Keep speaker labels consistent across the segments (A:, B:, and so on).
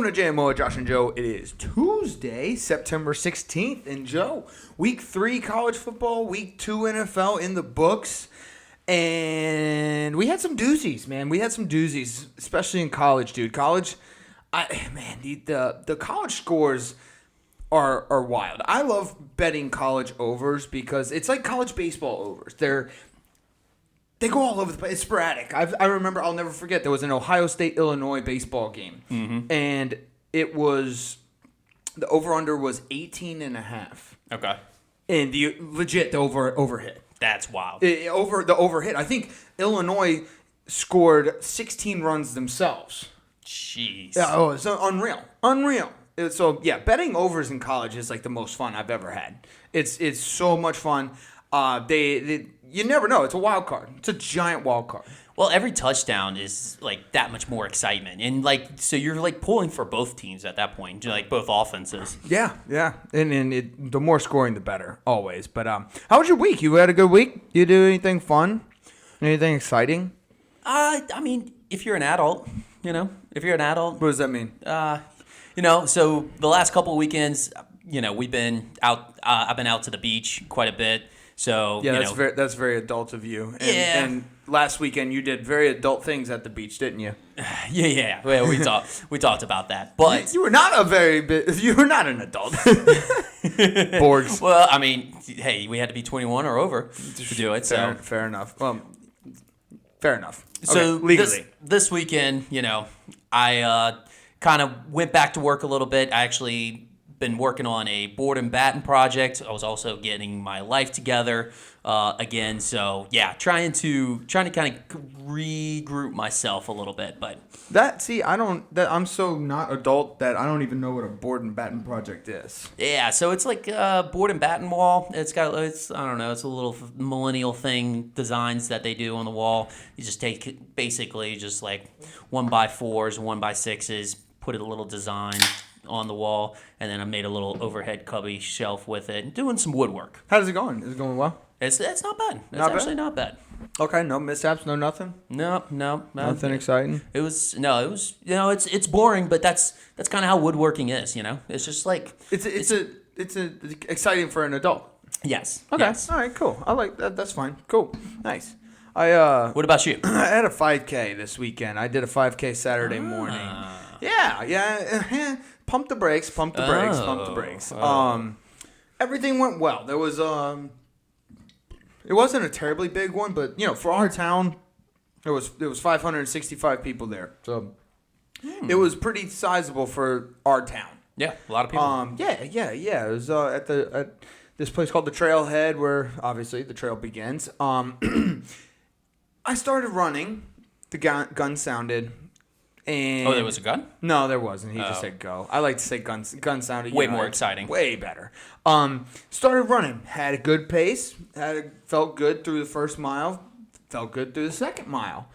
A: Welcome to JMO, Josh and Joe. It is Tuesday, September 16th. And Joe, week 3 college football, week 2 NFL in the books. And we had some doozies, man. We had some doozies, especially in college, dude. College, the college scores are wild. I love betting college overs because it's like college baseball overs. They go all over the place. It's sporadic. I remember, I'll never forget, there was an Ohio State-Illinois baseball game. Mm-hmm. And it was, the over-under was 18.5.
B: Okay.
A: And the overhit.
B: That's wild.
A: The overhit. I think Illinois scored 16 runs themselves.
B: Jeez.
A: Yeah, oh, it's unreal. So, yeah, betting overs in college is like the most fun I've ever had. It's so much fun. You never know. It's a wild card. It's a giant wild card.
B: Well, every touchdown is like that much more excitement. And so you're like pulling for both teams at that point, like both offenses.
A: Yeah. And the more scoring, the better, always. But how was your week? You had a good week? You do anything fun? Anything exciting?
B: I mean, if you're an adult,
A: What does that mean?
B: So the last couple of weekends, we've been out. I've been out to the beach quite a bit. So
A: yeah, that's very adult of you. And last weekend you did very adult things at the beach, didn't you?
B: Yeah. Well, we talked about that, but
A: you were not an adult. Borgs.
B: Well, I mean, hey, we had to be 21 or over to do it.
A: Fair enough. Fair enough.
B: So
A: okay, legally,
B: this weekend, I kind of went back to work a little bit. I actually been working on a board and batten project. I was also getting my life together again. So yeah, trying to kind of regroup myself a little bit. But I'm so not adult that I don't even know what a board and batten project is. Yeah, so it's like a board and batten wall. It's a little millennial thing, designs that they do on the wall. You just take basically just like 1x4s, 1x6s, put a little design on the wall, and then I made a little overhead cubby shelf with it, and doing some woodwork.
A: How's it going? Is it going well?
B: It's not bad. It's not bad.
A: Okay, no mishaps, no nothing.
B: No.
A: Nothing exciting.
B: It was it's boring, but that's kind of how woodworking is. It's just like
A: it's exciting for an adult.
B: Yes.
A: Okay.
B: Yes.
A: All right. Cool. I like that. That's fine. Cool. Nice.
B: What about you?
A: I had a 5K this weekend. I did a 5K Saturday morning. Yeah. Pump the brakes. Everything went well. There was it wasn't a terribly big one, but for our town, there was 565 people there. So it was pretty sizable for our town.
B: Yeah, a lot of people.
A: Yeah. It was at this place called the Trailhead, where obviously the trail begins. I started running. The gun sounded. And
B: there was a gun?
A: No, there wasn't. He just said go. I like to say gun sounded.
B: Way more exciting.
A: Way better. Started running. Had a good pace. Felt good through the first mile. Felt good through the second mile.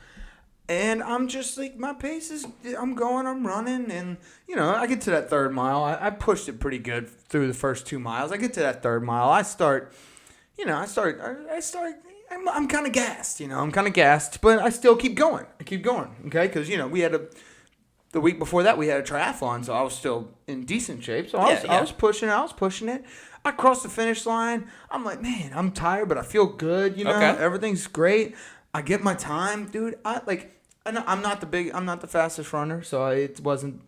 A: And I'm just like, my pace is, I'm running. And, I get to that third mile. I pushed it pretty good through the first 2 miles. I get to that third mile. I'm kind of gassed. But I still keep going. Okay? Because, we had the week before that, we had a triathlon, so I was still in decent shape. So I was pushing it. I crossed the finish line. I'm like, man, I'm tired, but I feel good.
B: Okay.
A: Everything's great. I get my I'm not the fastest runner, so it wasn't,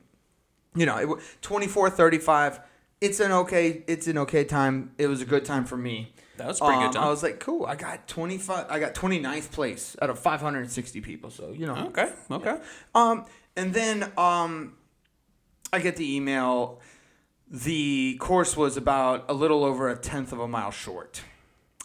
A: 24:35. It's an okay time. It was a good time for me.
B: That was a pretty good time.
A: I was like, cool. I got 29th place out of 560 people. So,
B: Okay.
A: And then I get the email. The course was about a little over a tenth of a mile short.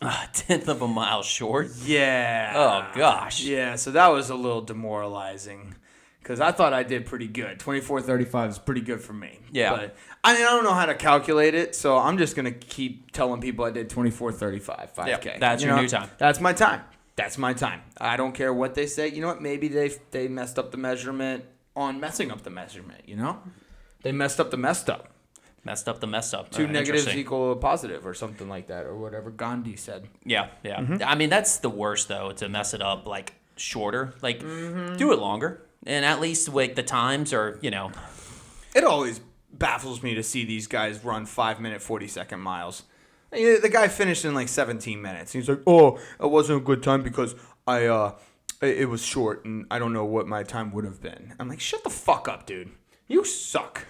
B: A tenth of a mile short?
A: Yeah.
B: Oh, gosh.
A: Yeah, so that was a little demoralizing because I thought I did pretty good. 24:35 is pretty good for me.
B: Yeah.
A: But I don't know how to calculate it, so I'm just going to keep telling people I did 24:35 5K.
B: Yep, that's your new time.
A: That's my time. I don't care what they say. You know what? Maybe they messed up the measurement on messing up the measurement, They messed up the messed up.
B: Messed up the messed up.
A: Two negatives equal a positive or something like that, or whatever Gandhi said.
B: Yeah. Mm-hmm. I mean, that's the worst, though, to mess it up, like, shorter. Like, do it longer. And at least, like, the times are,
A: It always baffles me to see these guys run 5-minute, 40-second miles. The guy finished in like 17 minutes. He's like, "Oh, it wasn't a good time because it was short and I don't know what my time would have been." I'm like, "Shut the fuck up, dude. You suck."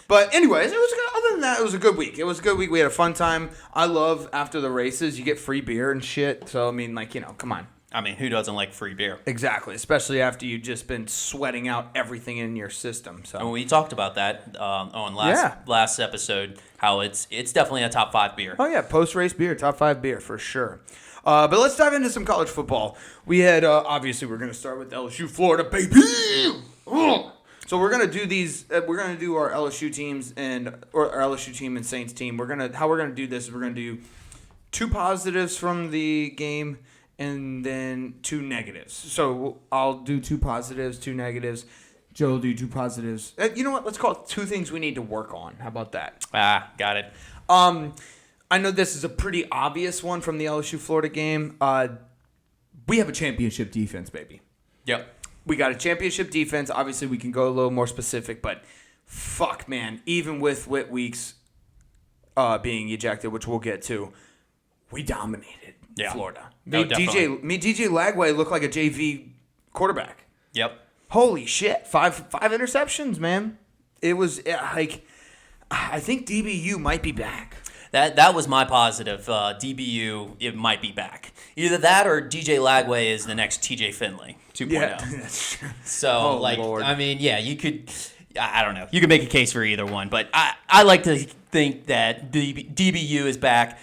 A: But anyways, it was good. Other than that, it was a good week. It was a good week. We had a fun time. I love after the races, you get free beer and shit. So I mean, like, come on.
B: I mean, who doesn't like free beer?
A: Exactly, especially after you've just been sweating out everything in your system. So
B: And we talked about that on last episode, how it's definitely a top 5 beer.
A: Oh yeah, post-race beer, top 5 beer for sure. But let's dive into some college football. We had obviously we're going to start with LSU, Florida, baby. So we're gonna do these. We're gonna do our LSU teams or our LSU team and Saints team. How we're gonna do this is we're gonna do 2 positives from the game and then 2 negatives. So I'll do 2 positives, 2 negatives. Joe will do 2 positives. You know what? Let's call it 2 things we need to work on. How about that?
B: Got it.
A: I know this is a pretty obvious one from the LSU Florida game. We have a championship defense, baby.
B: Yep.
A: We got a championship defense. Obviously, we can go a little more specific, but fuck, man. Even with Whit Weeks being ejected, which we'll get to, we dominated Florida. Made DJ Lagway look like a JV quarterback.
B: Yep.
A: Holy shit. 5 interceptions, man. It was like, I think DBU might be back.
B: That was my positive. DBU, it might be back. Either that or DJ Lagway is the next TJ Finley 2.0.
A: Yeah, that's true.
B: So,
A: Lord.
B: I mean, yeah, you could, I don't know. You could make a case for either one. But I like to think that DBU is back.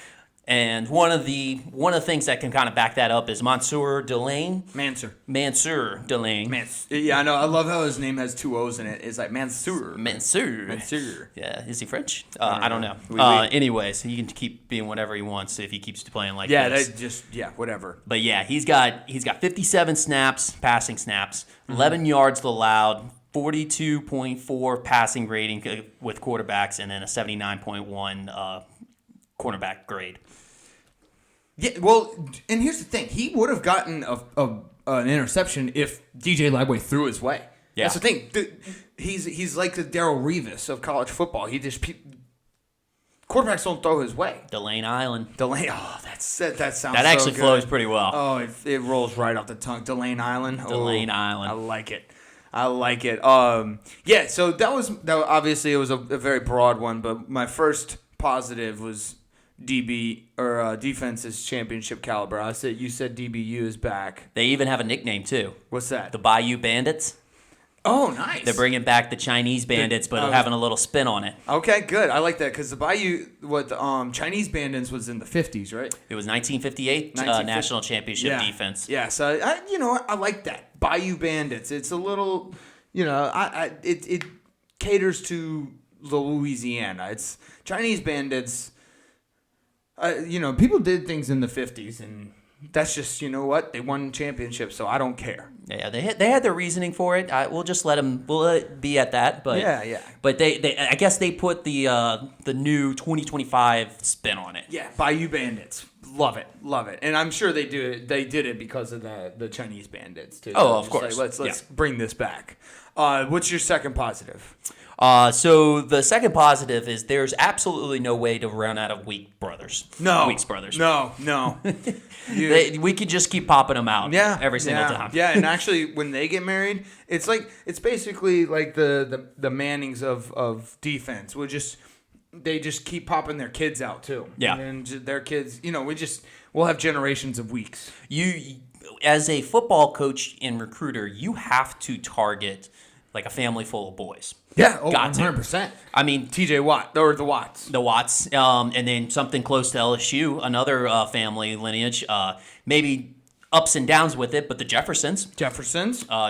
B: And one of the things that can kind of back that up is Mansour Delane. Mansour Delane.
A: Yeah, I know. I love how his name has 2 O's in it. It's like Mansour. Yeah.
B: Is he French? I don't know. Anyways, he can keep being whatever he wants if he keeps playing like this.
A: Whatever.
B: But yeah, he's got 57 passing snaps, 11 yards allowed, 42.4 passing rating with quarterbacks, and then a 79.1 cornerback grade.
A: Yeah, well, and here's the thing. He would have gotten an interception if DJ Lagway threw his way.
B: Yeah.
A: That's the thing. He's like the Darrell Revis of college football. Quarterbacks don't throw his way.
B: Delane Island.
A: Oh, that sounds
B: that
A: so
B: actually
A: good.
B: flows pretty well.
A: Oh, it rolls right off the tongue. Delane Island.
B: Delane Island.
A: I like it. Yeah, so that was obviously it was a very broad one, but my first positive was defense's championship caliber. You said DBU is back.
B: They even have a nickname too.
A: What's that?
B: The Bayou Bandits.
A: Oh, nice.
B: They're bringing back the Chinese Bandits, but having a little spin on it.
A: Okay, good. I like that because the Bayou, Chinese Bandits was in the 50s, right?
B: It was 1958 national championship defense.
A: Yeah. So I like that Bayou Bandits. It's a little, it caters to the Louisiana. It's Chinese Bandits. People did things in the 50s, and that's just, they won championships, so I don't care.
B: Yeah, they had their reasoning for it. We'll just let it be at that. But
A: yeah.
B: But I guess they put the new 2025 spin on it.
A: Yeah, Bayou Bandits, love it, and I'm sure they do it. They did it because of the Chinese Bandits too.
B: Oh, of course.
A: Like, let's bring this back. What's your second positive?
B: So the second positive is there's absolutely no way to run out of Weeks brothers.
A: No.
B: We could just keep popping them out every single time.
A: Yeah, and actually when they get married, it's basically like the Mannings of defense. They just keep popping their kids out too.
B: Yeah.
A: And their kids, we'll have generations of Weeks.
B: You as a football coach and recruiter, you have to target like a family full of boys.
A: Yeah,
B: 100%. I mean,
A: TJ Watt, or the Watts.
B: The Watts, and then something close to LSU, another family lineage, maybe ups and downs with it, but the Jeffersons.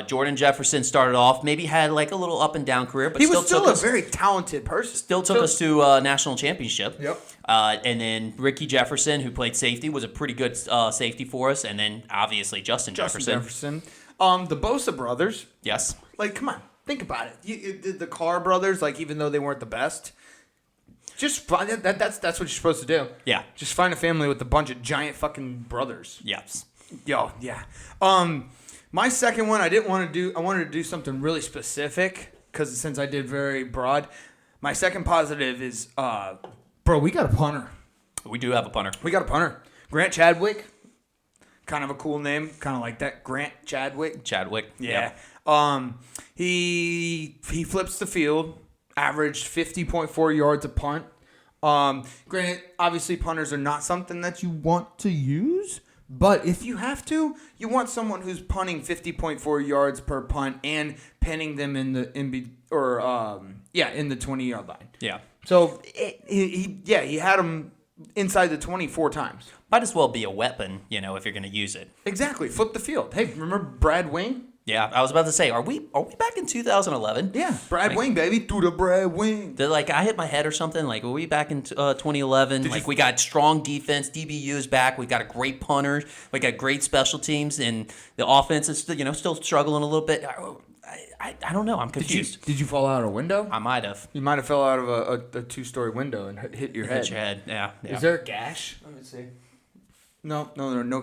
B: Jordan Jefferson started off, maybe had like a little up and down career, but
A: he was still a very talented person.
B: Still took us to a national championship.
A: Yep.
B: And then Ricky Jefferson, who played safety, was a pretty good safety for us, and then obviously Justin Jefferson.
A: The Bosa brothers.
B: Yes.
A: Like, come on. Think about it. The Carr brothers, like, even though they weren't the best, just find that's what you're supposed to do.
B: Yeah.
A: Just find a family with a bunch of giant fucking brothers.
B: Yes.
A: Yeah. My second one, I wanted to do something really specific. because since I did very broad, my second positive is, bro, we got a punter.
B: We do have a punter.
A: We got a punter. Grant Chadwick. Kind of a cool name. Kind of like that. Grant Chadwick.
B: Yeah.
A: Yep. He flips the field. Averaged 50.4 yards a punt. Granted, obviously punters are not something that you want to use. But if you have to, you want someone who's punting 50.4 yards per punt and pinning them in the 20-yard line.
B: Yeah.
A: So he had him inside the 20 4 times.
B: Might as well be a weapon, if you're going to use it.
A: Exactly. Flip the field. Hey, remember Brad Wing?
B: Yeah, I was about to say, are we back in 2011?
A: Yeah, Brad Wing, baby, through the Brad Wing.
B: I hit my head or something. Like, were we back in 2011? We got strong defense. DBU is back. We got a great punter. We got great special teams, and the offense is still struggling a little bit. I don't know. I'm confused.
A: Did you fall out of a window?
B: I might have.
A: You might have fell out of a 2-story window and hit your head.
B: Hit your head. Yeah.
A: Is there a gash? Let me see. No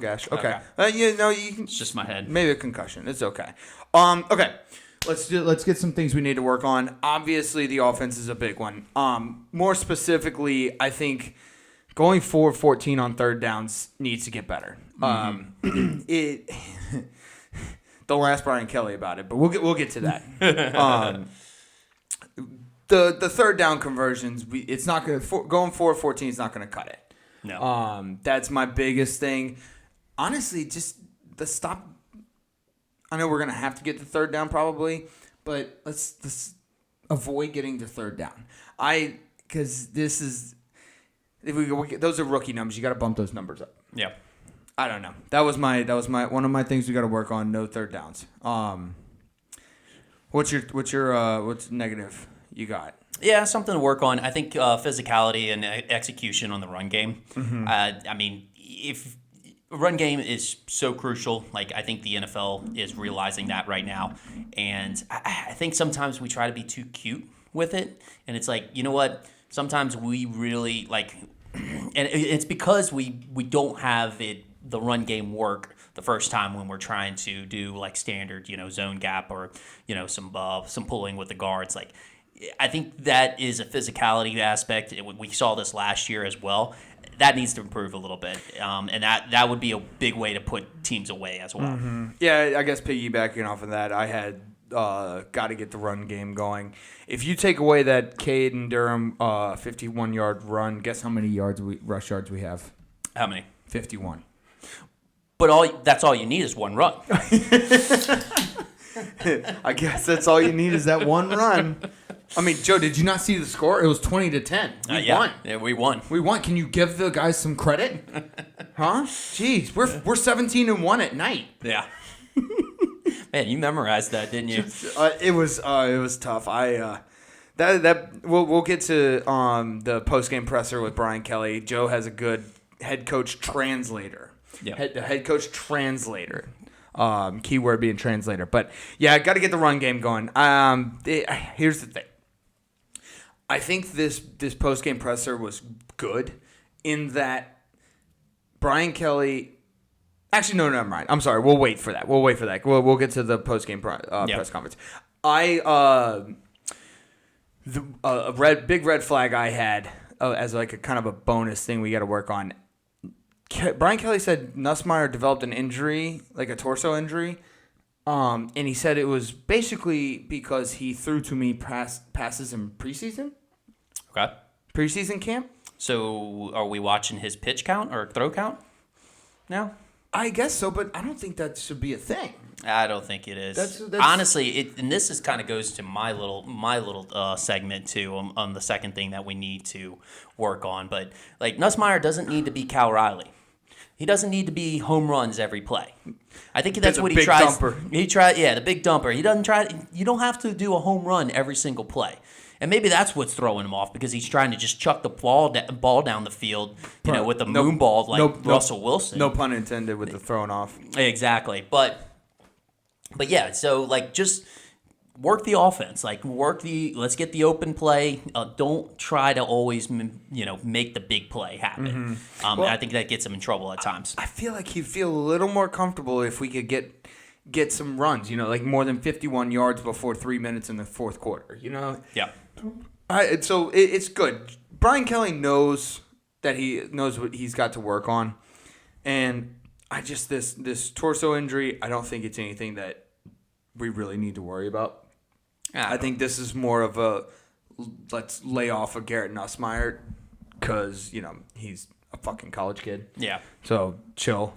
A: gash. Okay.
B: Okay.
A: You can.
B: It's just my head.
A: Maybe a concussion. It's okay. Okay. Let's get some things we need to work on. Obviously, the offense is a big one. More specifically, I think going 4-14 on third downs needs to get better. Don't ask Brian Kelly about it, but we'll get to that. The third down conversions, it's not going to going 4-14 is not going to cut it.
B: No.
A: That's my biggest thing. Honestly, just the stop. I know we're going to have to get the third down probably, but let's avoid getting the third down. Because this is those are rookie numbers. You got to bump those numbers up.
B: Yeah.
A: I don't know. That was my one of my things we got to work on. No third downs. What's negative you got?
B: Yeah, something to work on. I think physicality and execution on the run game.
A: Mm-hmm.
B: If run game is so crucial, I think the NFL is realizing that right now. And I think sometimes we try to be too cute with it. And it's like, you know what? Sometimes we really and it's because we don't have the run game work the first time when we're trying to do standard, zone gap or, some pulling with the guards. I think that is a physicality aspect. We saw this last year as well. That needs to improve a little bit, and that would be a big way to put teams away as well.
A: Mm-hmm. Yeah, I guess piggybacking off of that, I had got to get the run game going. If you take away that Cade and Durham 51-yard run, guess how many rush yards we have?
B: How many?
A: 51.
B: But that's all you need is one run.
A: I guess that's all you need is that one run. I mean, Joe, did you not see the score? It was 20-10. We won.
B: Yeah, we won.
A: We won. Can you give the guys some credit? Huh? Jeez, we're 17-1 at night.
B: Yeah. Man, you memorized that, didn't you?
A: It was tough. We'll get to the post-game presser with Brian Kelly. Joe has a good head coach translator.
B: Yeah.
A: Head coach translator. Keyword being translator. But yeah, I got to get the run game going. Here's the thing. I think this post-game presser was good in that Brian Kelly. Actually, no, never mind. I'm sorry. We'll wait for that. We'll get to the post-game press conference. Big red flag I had as a kind of a bonus thing we got to work on. Brian Kelly said Nussmeier developed an injury, a torso injury, and he said it was basically because he threw too many passes in preseason.
B: Okay. Preseason
A: camp.
B: So are we watching his pitch count or throw count now?
A: I guess so, but I don't think that should be a thing.
B: I don't think it is. That's honestly, and this is kind of goes to my little segment too on the second thing that we need to work on. But Nussmeier doesn't need to be Cal Riley. He doesn't need to be home runs every play. I think that's what he tries. The big dumper. He doesn't try. You don't have to do a home run every single play. And maybe that's what's throwing him off because he's trying to just chuck the ball down the field, with the moon ball Russell Wilson.
A: No pun intended with the throwing off.
B: Exactly. But yeah, so just work the offense. Let's get the open play. Don't try to always, make the big play happen. Mm-hmm. I think that gets him in trouble at times.
A: I feel like he'd feel a little more comfortable if we could get get some runs, like more than 51 yards before 3 minutes in the fourth quarter,
B: Yeah.
A: So it's good. Brian Kelly knows that he knows what he's got to work on. And I just, this torso injury, I don't think it's anything that we really need to worry about. I think this is more of a let's lay off of Garrett Nussmeier because, he's a fucking college kid.
B: Yeah.
A: So chill.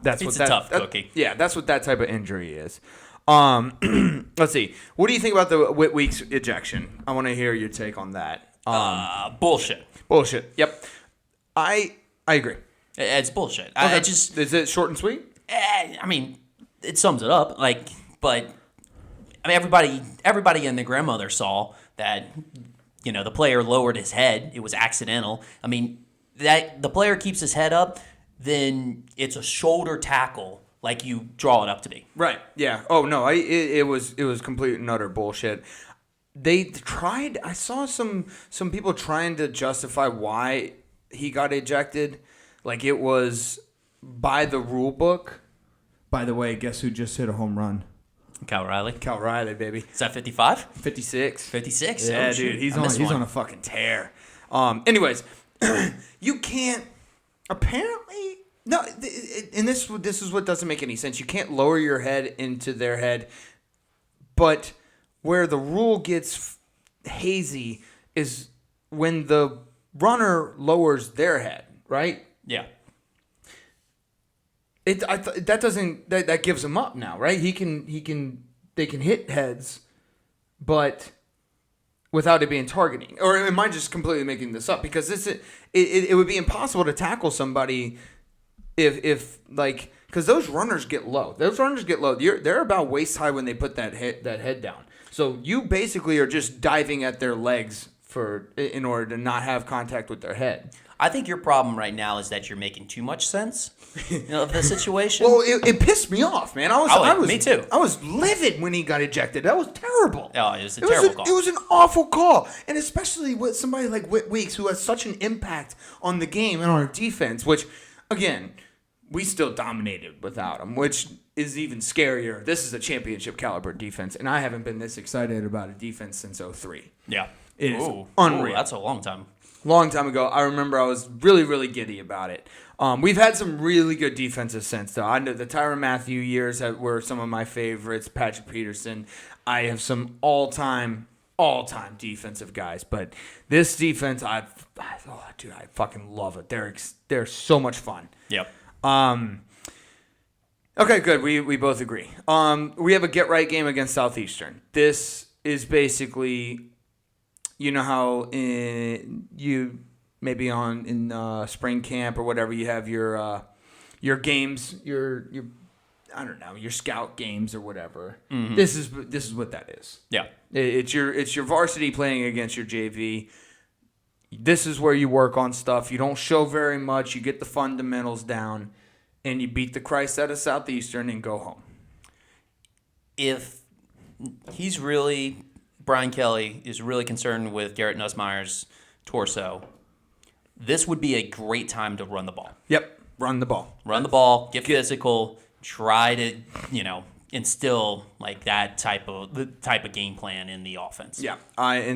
B: It's a tough cookie.
A: Yeah, that's what that type of injury is. Let's see. What do you think about the Weeks ejection? I want to hear your take on that.
B: Bullshit.
A: Bullshit. Yep. I agree.
B: It's bullshit.
A: Okay.
B: Is
A: it short and sweet?
B: It sums it up. Everybody and their grandmother saw that, the player lowered his head. It was accidental. That the player keeps his head up, then it's a shoulder tackle like you draw it up to be.
A: Right. Yeah. Oh no. It was complete and utter bullshit. They tried. I saw some people trying to justify why he got ejected, like it was by the rule book. By the way, guess who just hit a home run?
B: Cal Riley.
A: Cal Riley, baby.
B: Is that 55?
A: 56.
B: 56.
A: Yeah, dude. He's on a fucking tear. Anyways, you can't. Apparently, no. And this is what doesn't make any sense. You can't lower your head into their head, but where the rule gets hazy is when the runner lowers their head, right?
B: Yeah.
A: That gives him up now, right? They can hit heads, but without it being targeting. Or am I just completely making this up? Because it would be impossible to tackle somebody if because those runners get low. They're about waist high when they put that head down. So you basically are just diving at their legs in order to not have contact with their head.
B: I think your problem right now is that you're making too much sense of the situation.
A: Well, it pissed me off, man.
B: Me too.
A: I was livid when he got ejected. That was terrible.
B: Oh, it was a terrible call.
A: It was an awful call, and especially with somebody like Whit Weeks, who has such an impact on the game and on our defense. Which, again, we still dominated without him, which is even scarier. This is a championship caliber defense, and I haven't been this excited about a defense since 2003.
B: Yeah,
A: it is unreal.
B: That's a long time.
A: Long time ago. I remember I was really, really giddy about it. We've had some really good defenses since, though. I know the Tyrann Mathieu years were some of my favorites. Patrick Peterson. I have some all-time defensive guys. But this defense, I fucking love it. They're so much fun.
B: Yep.
A: Okay, good. We both agree. We have a get-right game against Southeastern. This is basically... You know how you maybe in spring camp or whatever you have your games, your I don't know, your scout games or whatever. Mm-hmm. This is what that is.
B: Yeah,
A: it's your varsity playing against your JV. This is where you work on stuff. You don't show very much. You get the fundamentals down, and you beat the Christ out of Southeastern and go home.
B: If he's really. Brian Kelly is really concerned with Garrett Nussmeier's torso, this would be a great time to run the ball.
A: Yep, run the ball.
B: Run the ball, get physical, try to, instill like that type of game plan in the offense.
A: Yeah, I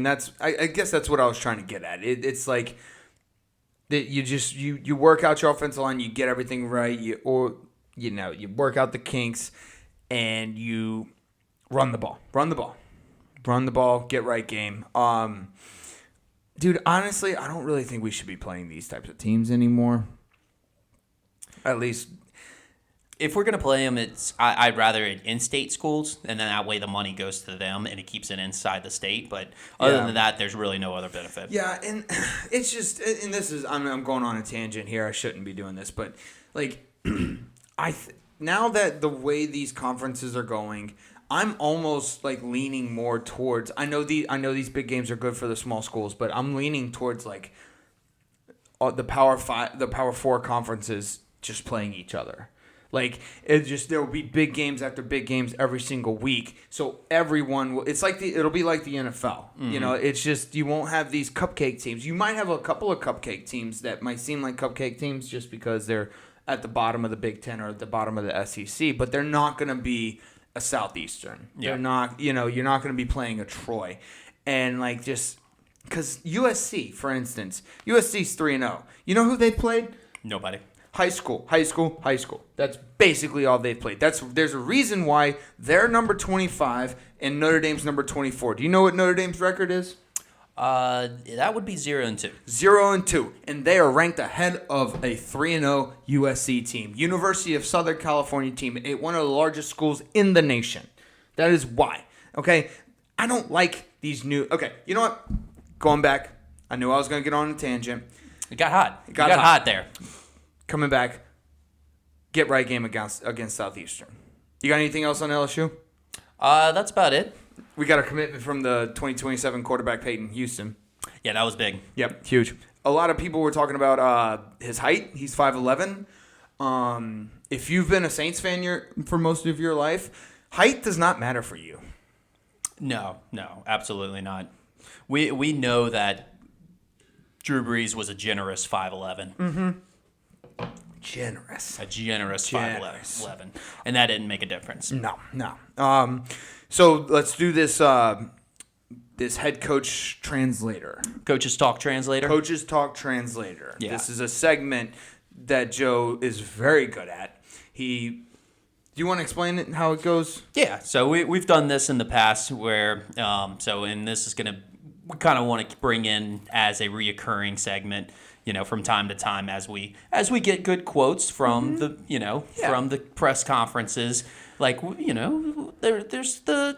A: guess that's what I was trying to get at. It's like that you work out your offensive line, you get everything right, you work out the kinks, and you run the ball. Run the ball, get right game. Dude, honestly, I don't really think we should be playing these types of teams anymore. At least,
B: if we're gonna play them, I'd rather in-state schools, and then that way the money goes to them and it keeps it inside the state. But other than that, there's really no other benefit.
A: Yeah, and it's just, and this is, I'm going on a tangent here. I shouldn't be doing this, but like, now that the way these conferences are going. I'm almost like leaning more towards. I know these big games are good for the small schools, but I'm leaning towards like the Power 4 conferences just playing each other. Like there will be big games after big games every single week. So everyone will. It'll be like the NFL. Mm-hmm. It's just you won't have these cupcake teams. You might have a couple of cupcake teams that might seem like cupcake teams just because they're at the bottom of the Big Ten or at the bottom of the SEC, but they're not going to be a Southeastern.
B: Yeah.
A: They're not, you're not going to be playing a Troy. And like just because USC, for instance, USC's 3-0. You know who they played?
B: Nobody.
A: High school. That's basically all they've played. There's a reason why they're number 25 and Notre Dame's number 24. Do you know what Notre Dame's record is?
B: That would be 0-2.
A: 0-2, and they are ranked ahead of a 3-0 USC team, University of Southern California team, one of the largest schools in the nation. That is why. Okay, I don't like these new. Okay, you know what? Going back, I knew I was going to get on a tangent.
B: It got hot. It got hot there.
A: Coming back, get right game against Southeastern. You got anything else on LSU?
B: That's about it.
A: We got a commitment from the 2027 quarterback Peyton Houston.
B: Yeah, that was big.
A: Yep, huge. A lot of people were talking about his height. He's 5'11". If you've been a Saints fan for most of your life, height does not matter for you.
B: No, absolutely not. We know that Drew Brees was a generous 5'11".
A: Mm-hmm. Generous.
B: A generous 5'11". And that didn't make a difference.
A: No. So let's do this this head coach translator.
B: Coaches Talk Translator?
A: Coaches Talk Translator.
B: Yeah.
A: This is a segment that Joe is very good at. Do you want to explain it, how it goes?
B: Yeah, so we've done this in the past where, and this is going to, we kind of want to bring in as a reoccurring segment, from time to time as we get good quotes from from the press conferences. Like, there's the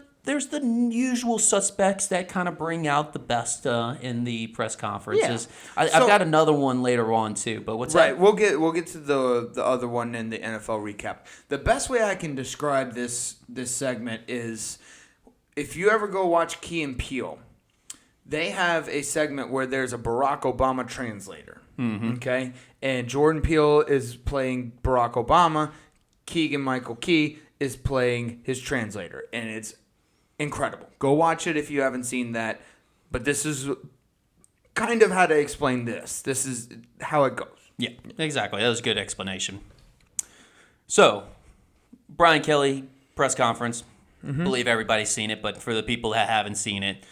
B: usual suspects that kind of bring out the best in the press conferences. Yeah. I've got another one later on too, but what's that?
A: Right, we'll get to the other one in the NFL recap. The best way I can describe this segment is if you ever go watch Key and Peele, they have a segment where there's a Barack Obama translator. Mm-hmm. Okay, and Jordan Peele is playing Barack Obama. Keegan-Michael Key is playing his translator, and it's incredible. Go watch it if you haven't seen that. But this is kind of how to explain this. This is how it goes.
B: Yeah, exactly. That was a good explanation. So, Brian Kelly, press conference. Mm-hmm. I believe everybody's seen it, but for the people that haven't seen it,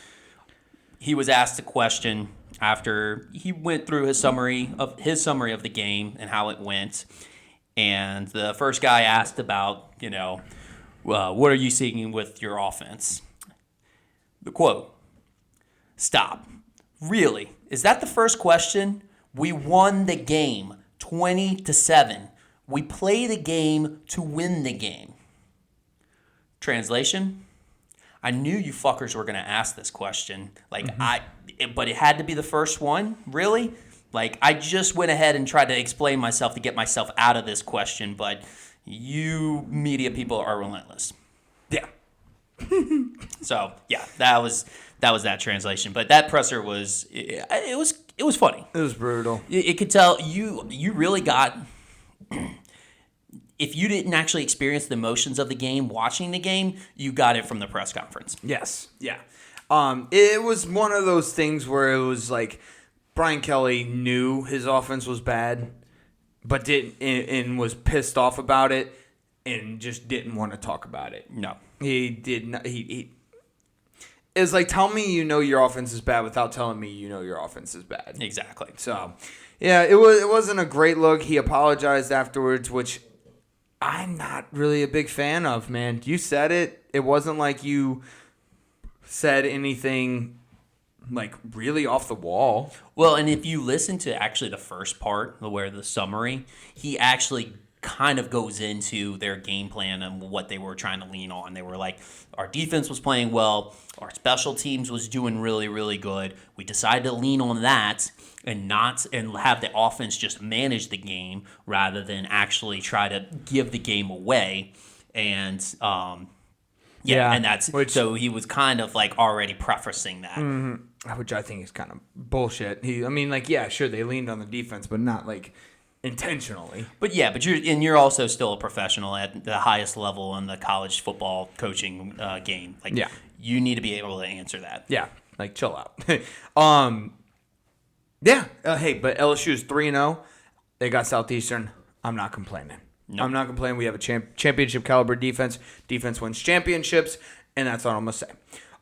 B: he was asked a question after he went through his summary of the game and how it went. And the first guy asked about, what are you seeing with your offense? The quote, "Stop. Really? Is that the first question? We won the game 20-7. We play the game to win the game." Translation, I knew you fuckers were going to ask this question. But it had to be the first one? Really? I just went ahead and tried to explain myself to get myself out of this question, but you media people are relentless.
A: Yeah.
B: So, yeah, that was that translation. But that presser was it was funny.
A: It was brutal.
B: It could tell you really got if you didn't actually experience the emotions of the game watching the game, you got it from the press conference.
A: Yes. Yeah. It was one of those things where it was like Brian Kelly knew his offense was bad, but didn't and was pissed off about it and just didn't want to talk about it.
B: No.
A: He did not. He it's like, tell me you know your offense is bad without telling me you know your offense is bad.
B: Exactly.
A: So, yeah, it wasn't a great look. He apologized afterwards, which I'm not really a big fan of, man. You said it. It wasn't like you said anything really off the wall.
B: Well, and if you listen to actually the first part, where the summary, he actually kind of goes into their game plan and what they were trying to lean on. They were like, our defense was playing well, our special teams was doing really, really good. We decided to lean on that and have the offense just manage the game rather than actually try to give the game away. And and that's so he was kind of already prefacing that.
A: Mm-hmm. Which I think is kind of bullshit. Sure, they leaned on the defense, but not intentionally.
B: But you're also still a professional at the highest level in the college football coaching game. You need to be able to answer that.
A: Yeah, chill out. Hey, but LSU is 3-0. They got Southeastern I'm not complaining.
B: Nope.
A: I'm not complaining. We have a championship caliber defense. Defense wins championships, and that's all I'm gonna say.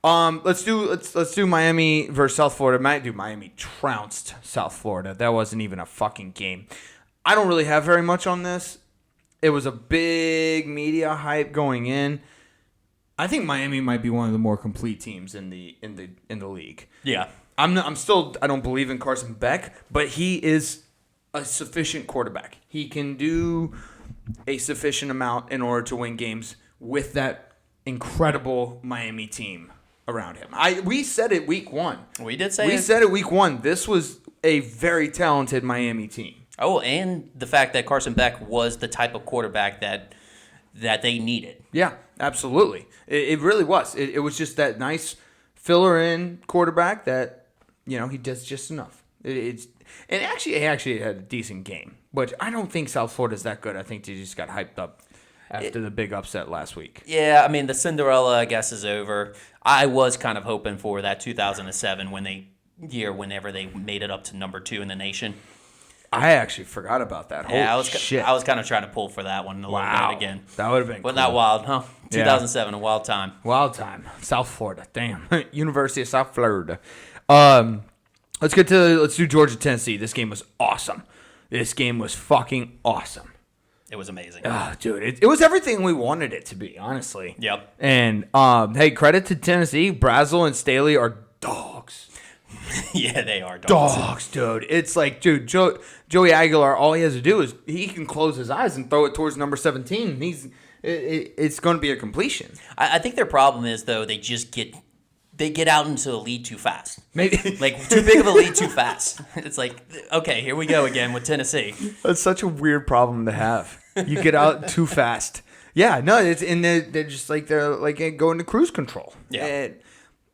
A: Let's do Miami versus South Florida. Miami trounced South Florida. That wasn't even a fucking game. I don't really have very much on this. It was a big media hype going in. I think Miami might be one of the more complete teams in the league.
B: Yeah.
A: I don't believe in Carson Beck, but he is a sufficient quarterback. He can do a sufficient amount in order to win games with that incredible Miami team around him. We said it week 1.
B: We did say
A: We said it week 1. This was a very talented Miami team.
B: Oh, and the fact that Carson Beck was the type of quarterback that they needed.
A: Yeah, absolutely. It really was. It was just that nice filler-in quarterback that, he does just enough. He actually had a decent game. But I don't think South Florida's that good. I think they just got hyped up after the big upset last week.
B: Yeah, I mean, the Cinderella, I guess, is over. I was kind of hoping for that 2007 whenever they made it up to number 2 in the nation.
A: I actually forgot about that. Holy shit.
B: I was kind of trying to pull for that one a little bit again.
A: That would have been
B: Wasn't
A: cool.
B: that wild, huh? 2007, a wild time.
A: Wild time. South Florida. Damn. University of South Florida. Let's do Georgia, Tennessee. This game was awesome. This game was fucking awesome.
B: It was amazing.
A: Oh, dude, it was everything we wanted it to be, honestly.
B: Yep.
A: And, hey, credit to Tennessee. Brazel and Staley are dogs.
B: Yeah, they are dogs.
A: Dogs, dude. It's like, dude, Joey Aguilar, all he has to do is he can close his eyes and throw it towards number 17. It's going to be a completion.
B: I think their problem is, though, they get out into the lead too fast.
A: Maybe
B: like too big of a lead too fast. It's like, okay, here we go again with Tennessee.
A: That's such a weird problem to have. You get out too fast. Yeah, no, they're just like they're going to cruise control.
B: Yeah.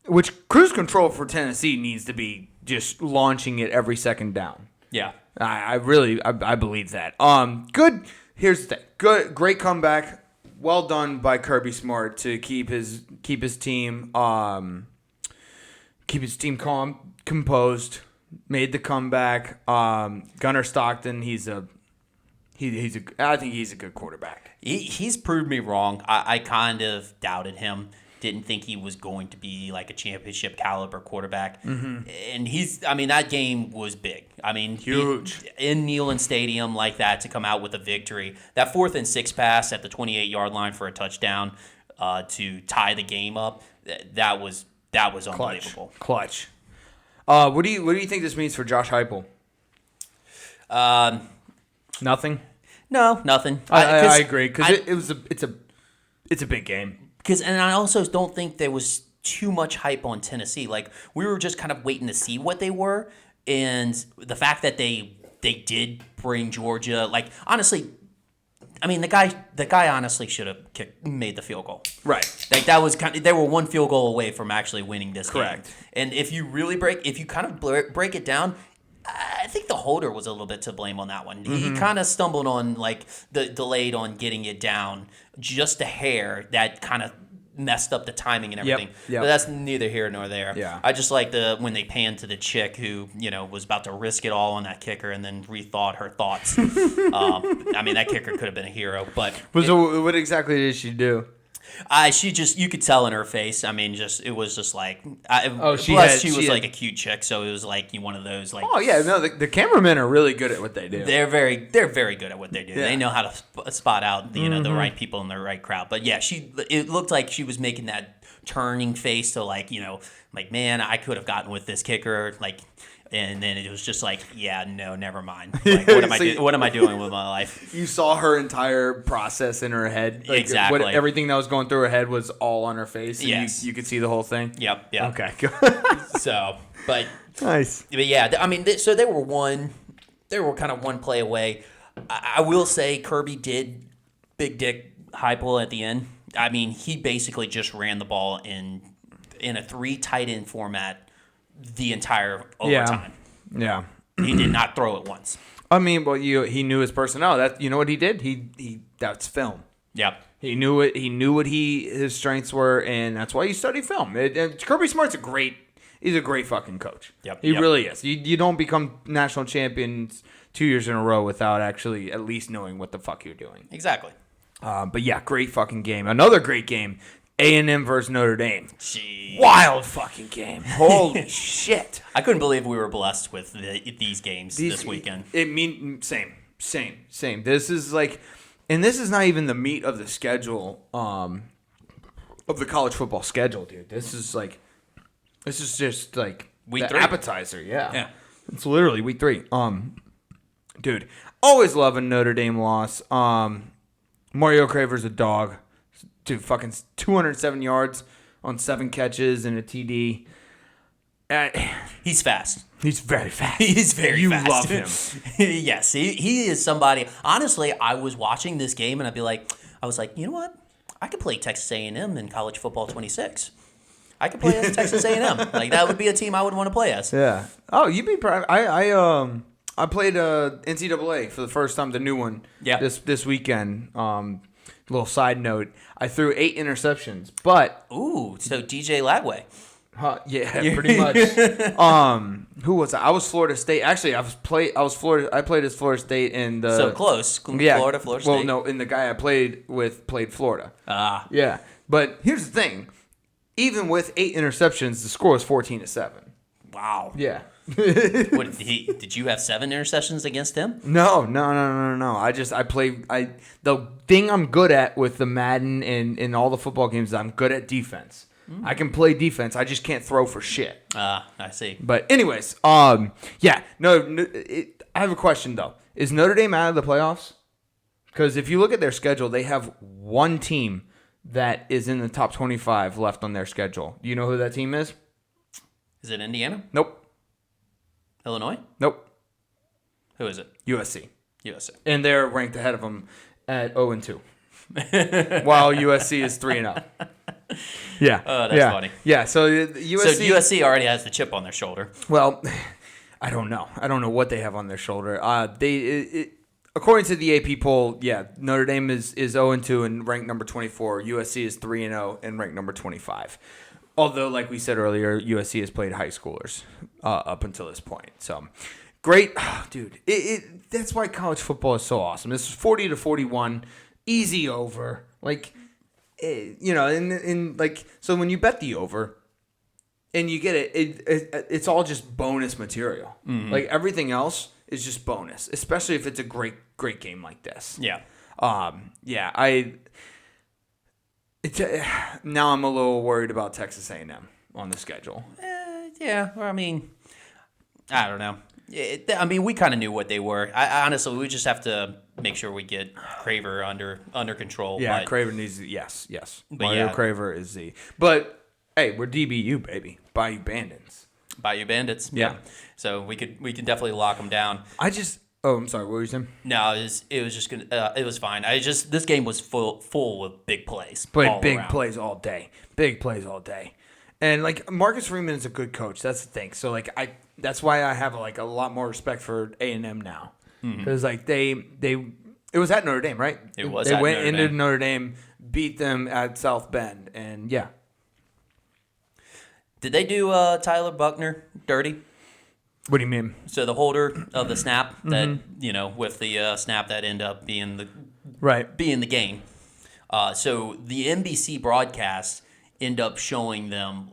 A: Which cruise control for Tennessee needs to be just launching it every second down.
B: Yeah.
A: I believe that. Good. Here's the thing. Great comeback. Well done by Kirby Smart to keep his team calm, composed. Made the comeback. Gunnar Stockton. I think he's a good quarterback.
B: He's proved me wrong. I kind of doubted him. Didn't think he was going to be like a championship caliber quarterback. Mm-hmm. And that game was big. I mean,
A: huge.
B: In Neyland Stadium like that to come out with a victory. That 4th and 6 pass at the 28-yard line for a touchdown to tie the game up. That was unbelievable.
A: Clutch. What do you think this means for Josh Heupel? Nothing.
B: No, nothing.
A: I agree because it's a big game.
B: And I also don't think there was too much hype on Tennessee. Like, we were just kind of waiting to see what they were, and the fact that they did bring Georgia. Like, honestly, I mean, the guy honestly should have made the field goal.
A: Right.
B: Like, that was they were one field goal away from actually winning this
A: Correct.
B: game. And if you kind of break it down, I think the holder was a little bit to blame on that one. Mm-hmm. He kind of stumbled on, like, delayed on getting it down just a hair. That kind of messed up the timing and everything.
A: Yep.
B: But that's neither here nor there.
A: Yeah.
B: I just like when they panned to the chick who, was about to risk it all on that kicker and then rethought her thoughts. That kicker could have been a hero. But
A: what exactly did she do?
B: You could tell in her face. I mean, it was just like. She was like a cute chick, so it was like one of those like.
A: Oh yeah, no, the cameramen are really good at what they do.
B: They're very good at what they do. Yeah. They know how to spot out the right people in the right crowd. But yeah, it looked like she was making that turning face to like man, I could have gotten with this kicker like. And then it was just like, yeah, no, never mind. Like, what am I doing with my life?
A: You saw her entire process in her head. Like,
B: exactly.
A: Everything that was going through her head was all on her face. And
B: yes.
A: You could see the whole thing?
B: Yep.
A: Okay.
B: So, but.
A: Nice.
B: But yeah, so they were kind of one play away. I will say Kirby did Big Dick Heupel at the end. I mean, he basically just ran the ball in a 3 tight end format the entire overtime.
A: Yeah.
B: He did not throw it once.
A: I mean, well, he knew his personnel. That you know what he did? He that's film.
B: Yep.
A: He knew what his strengths were, and that's why you study film. Kirby Smart's a great He's a great fucking coach.
B: Yep.
A: He really is. You don't become national champions 2 years in a row without actually at least knowing what the fuck you're doing.
B: Exactly.
A: But yeah, great fucking game. Another great game. A&M versus Notre Dame.
B: Jeez.
A: Wild fucking game. Holy shit.
B: I couldn't believe we were blessed with these games this weekend.
A: Same. This is like, and this is not even the meat of the schedule, of the college football schedule, dude. This is just like
B: week
A: the
B: 3
A: appetizer. Yeah. It's literally week 3. Dude, always love a Notre Dame loss. Mario Craver's a dog. Dude, fucking 207 yards on 7 catches and a TD.
B: He's fast.
A: He's very fast.
B: He's very
A: you
B: fast.
A: love him.
B: Yes, he is somebody. Honestly, I was watching this game and I was like, you know what? I could play Texas A&M in college football 26. I could play as Texas A&M. Like that would be a team I would want to play as.
A: Yeah. Oh, you'd be proud. I played NCAA for the first time, the new one.
B: Yeah.
A: This weekend. Little side note: I threw 8 interceptions, but
B: Ooh, so DJ Lagway.
A: yeah, pretty much. Who was I? I was Florida State. Actually, I played as Florida State in the.
B: So close. Florida State.
A: Well, no, and the guy I played with played Florida.
B: Ah.
A: Yeah, but here's the thing: even with 8 interceptions, the score was 14-7.
B: Wow.
A: Yeah.
B: Did you have 7 interceptions against him?
A: No. The thing I'm good at with the Madden and all the football games, I'm good at defense. I can play defense. I just can't throw for shit.
B: I see.
A: But anyways, yeah. I have a question though. Is Notre Dame out of the playoffs? Because if you look at their schedule, they have one team that is in the top 25 left on their schedule. Do you know who that team is?
B: Is it Indiana?
A: Nope.
B: Illinois?
A: Nope.
B: Who is it?
A: USC.
B: USA.
A: And they're ranked ahead of them at 0-2. While USC is 3-0. Yeah.
B: Oh, that's funny.
A: Yeah, so USC...
B: So USC already has the chip on their shoulder.
A: Well, I don't know. I don't know what they have on their shoulder. According to the AP poll, yeah, Notre Dame is 0-2 and ranked number 24. USC is 3-0 and ranked number 25. Although, like we said earlier, USC has played high schoolers up until this point. So, great. Dude, that's why college football is so awesome. This is 40-41, easy over. Like, and like, so when you bet the over and you get it's all just bonus material. Mm-hmm. Like, everything else is just bonus, especially if it's a great game like this.
B: Yeah.
A: Now I'm a little worried about Texas A&M on the schedule.
B: Yeah, well, I mean, I don't know. We kind of knew what they were. Honestly, we just have to make sure we get Craver under control.
A: Yeah,
B: but,
A: Craver needs yes.
B: But
A: Mario Craver is the. But hey, we're DBU baby, Bayou Bandits.
B: Bayou Bandits.
A: Yeah.
B: So we can definitely lock them down.
A: I'm sorry. What were you saying?
B: No, it was just gonna. It was fine. this game was full with big plays.
A: Big plays all day. Big plays all day. And like Marcus Freeman is a good coach. That's the thing. So like that's why I have a lot more respect for A&M now, because like it was at Notre Dame, right?
B: It was.
A: They went into Notre Dame, beat them at South Bend, and yeah.
B: Did they do Tyler Buckner dirty?
A: What do you mean?
B: So the holder of the snap that with the snap that ended up being the game. So the NBC broadcast end up showing him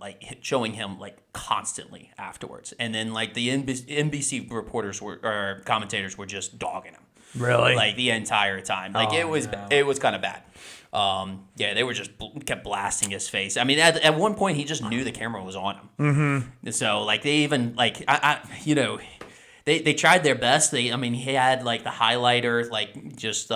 B: constantly afterwards, and then like the NBC reporters or commentators were just dogging him.
A: Really?
B: Like the entire time. Like it was kind of bad. They were just kept blasting his face. I mean, at one point he just knew the camera was on him. Mm-hmm. So like they even like they tried their best. He had like the highlighter like just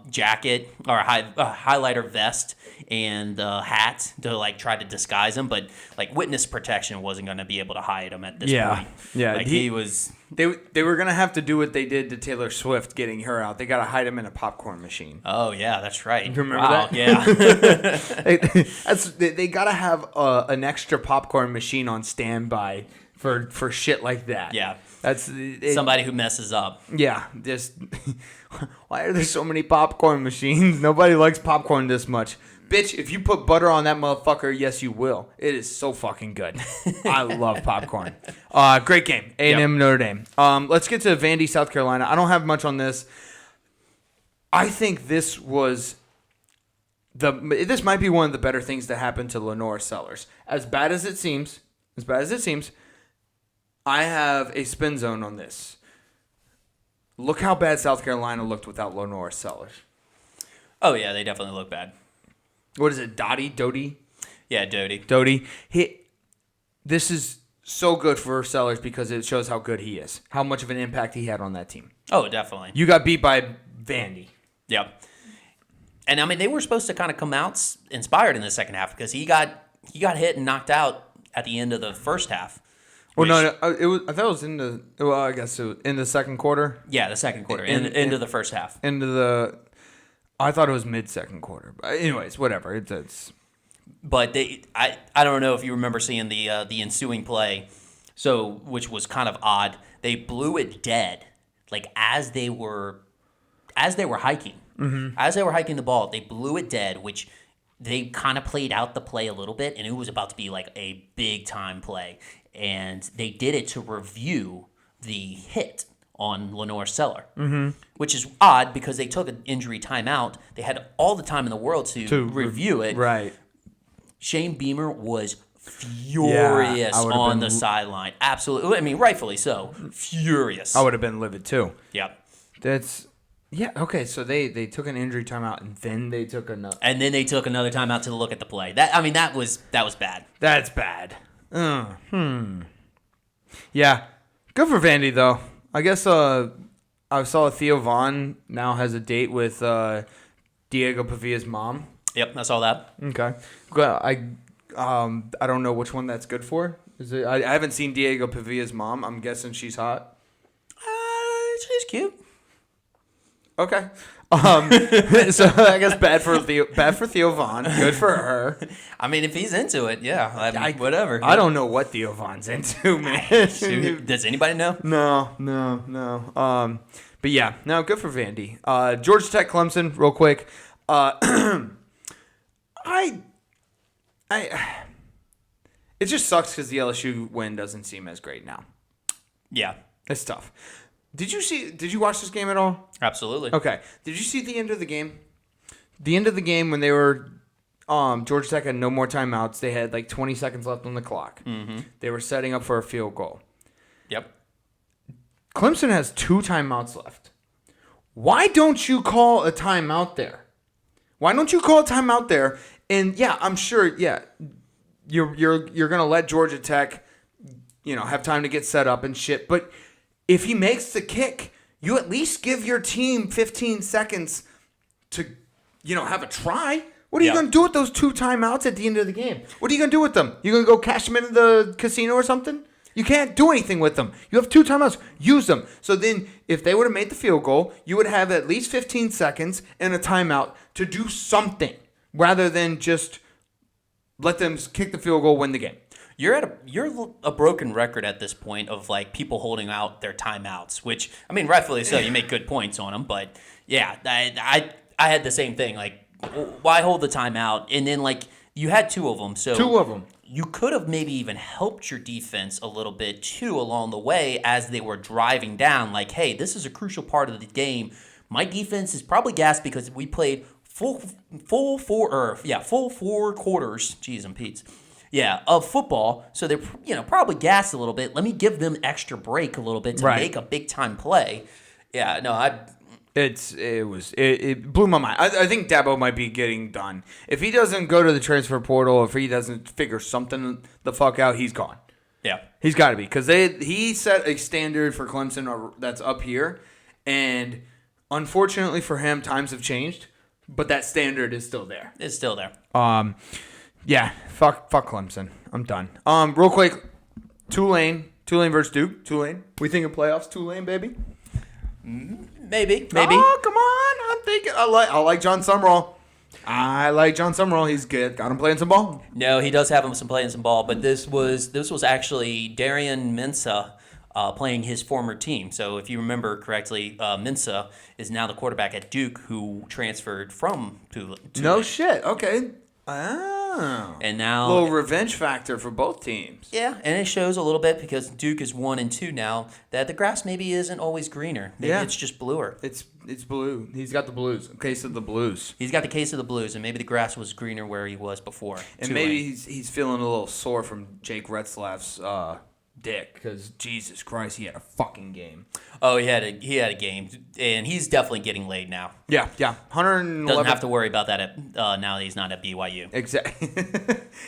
B: jacket or highlighter vest and hat to like try to disguise him, but like witness protection wasn't going to be able to hide him at this point.
A: Yeah,
B: like he was.
A: They were gonna have to do what they did to Taylor Swift getting her out. They gotta hide him in a popcorn machine.
B: Oh yeah, that's right.
A: You remember that?
B: Yeah.
A: They gotta have an extra popcorn machine on standby for shit like that.
B: Yeah.
A: That's
B: somebody who messes up.
A: Yeah. Just why are there so many popcorn machines? Nobody likes popcorn this much. bitch, if you put butter on that motherfucker, yes, you will. It is so fucking good. I love popcorn. Great game. A&M, Notre Dame. Let's get to Vandy, South Carolina. I don't have much on this. I think this was this might be one of the better things to happen to Lenore Sellers. As bad as it seems, I have a spin zone on this. Look how bad South Carolina looked without Lenore Sellers.
B: Oh, yeah, they definitely look bad.
A: What is it, Doty?
B: Yeah, Doty.
A: This is so good for Sellers because it shows how good he is, how much of an impact he had on that team.
B: Oh, definitely.
A: You got beat by Vandy.
B: Yep. And, I mean, they were supposed to kind of come out inspired in the second half because he got hit and knocked out at the end of the first half.
A: Well, no, it was. I thought it was in the. Well, I guess it was in the second quarter.
B: Yeah, the second quarter, into the first half.
A: I thought it was mid-second quarter. But anyways, whatever. It's.
B: But I don't know if you remember seeing the ensuing play, which was kind of odd. They blew it dead, like as they were hiking. Mm-hmm. As they were hiking the ball, they blew it dead, which they kind of played out the play a little bit, and it was about to be like a big time play. And they did it to review the hit on Lenore Seller, which is odd because they took an injury timeout. They had all the time in the world to review it.
A: Right.
B: Shane Beamer was furious on the sideline. Absolutely. I mean, rightfully so. Furious.
A: I would have been livid too.
B: Yep.
A: Okay, so they took an injury timeout and then they took another.
B: And then they took another timeout to look at the play. That was bad.
A: That's bad. Yeah. Good for Vandy, though. I guess I saw Theo Vaughn now has a date with Diego Pavilla's mom.
B: Yep, I saw that.
A: Okay. Well, I don't know which one that's good for. I haven't seen Diego Pavilla's mom. I'm guessing she's hot.
B: She's cute.
A: Okay. So I guess bad for Theo Vaughn. Good for her.
B: I mean, if he's into it, yeah. Whatever.
A: I don't know what Theo Vaughn's into, man.
B: Does anybody know?
A: No. But yeah, no, good for Vandy. Georgia Tech, Clemson, real quick. It just sucks because the LSU win doesn't seem as great now.
B: Yeah.
A: It's tough. Did you watch this game at all?
B: Absolutely.
A: Okay. Did you see the end of the game? The end of the game when they were Georgia Tech had no more timeouts. They had like 20 seconds left on the clock. Mm-hmm. They were setting up for a field goal.
B: Yep.
A: Clemson has 2 timeouts left. Why don't you call a timeout there? And yeah, I'm sure. Yeah, you're gonna let Georgia Tech, have time to get set up and shit. But if he makes the kick, you at least give your team 15 seconds to, have a try. What are you going to do with those 2 timeouts at the end of the game? What are you going to do with them? You going to go cash them into the casino or something? You can't do anything with them. You have 2 timeouts. Use them. So then if they would have made the field goal, you would have at least 15 seconds and a timeout to do something rather than just let them kick the field goal, win the game.
B: You're a broken record at this point of like people holding out their timeouts, which I mean, rightfully so. You make good points on them, but yeah, I had the same thing. Like, why hold the timeout? And then like you had 2 of them, so
A: 2 of them.
B: You could have maybe even helped your defense a little bit too along the way as they were driving down. Like, hey, this is a crucial part of the game. My defense is probably gassed because we played full 4 quarters. Jeez, I'm Pete's. Yeah, of football, so they're probably gassed a little bit. Let me give them extra break a little bit to make a big time play. Yeah, no,
A: it blew my mind. I think Dabo might be getting done. If he doesn't go to the transfer portal, if he doesn't figure something the fuck out, he's gone.
B: Yeah,
A: he's got to be because he set a standard for Clemson that's up here, and unfortunately for him, times have changed, but that standard is still there.
B: It's still there.
A: Yeah, fuck Clemson. I'm done. Real quick, Tulane versus Duke. Tulane. We thinking playoffs? Tulane, baby.
B: Maybe.
A: Oh, come on! I'm thinking. I like John Summerall. He's good. Got him playing some ball.
B: No, he does have him playing some ball, but this was actually Darian Mensah playing his former team. So if you remember correctly, Mensah is now the quarterback at Duke who transferred from Tulane.
A: No shit. Okay. Oh.
B: And now,
A: little revenge factor for both teams.
B: yeah, and it shows a little bit because Duke is 1-2 now. That the grass maybe isn't always greener. Maybe it's just bluer.
A: It's blue. He's got the blues. Case of the blues.
B: He's got the case of the blues, and maybe the grass was greener where he was before.
A: And maybe he's feeling a little sore from Jake Retzlaff's dick because Jesus Christ, he had a fucking game.
B: Oh, he had a game, and he's definitely getting laid now.
A: Yeah. 111.
B: Doesn't have to worry about that now that he's not at BYU.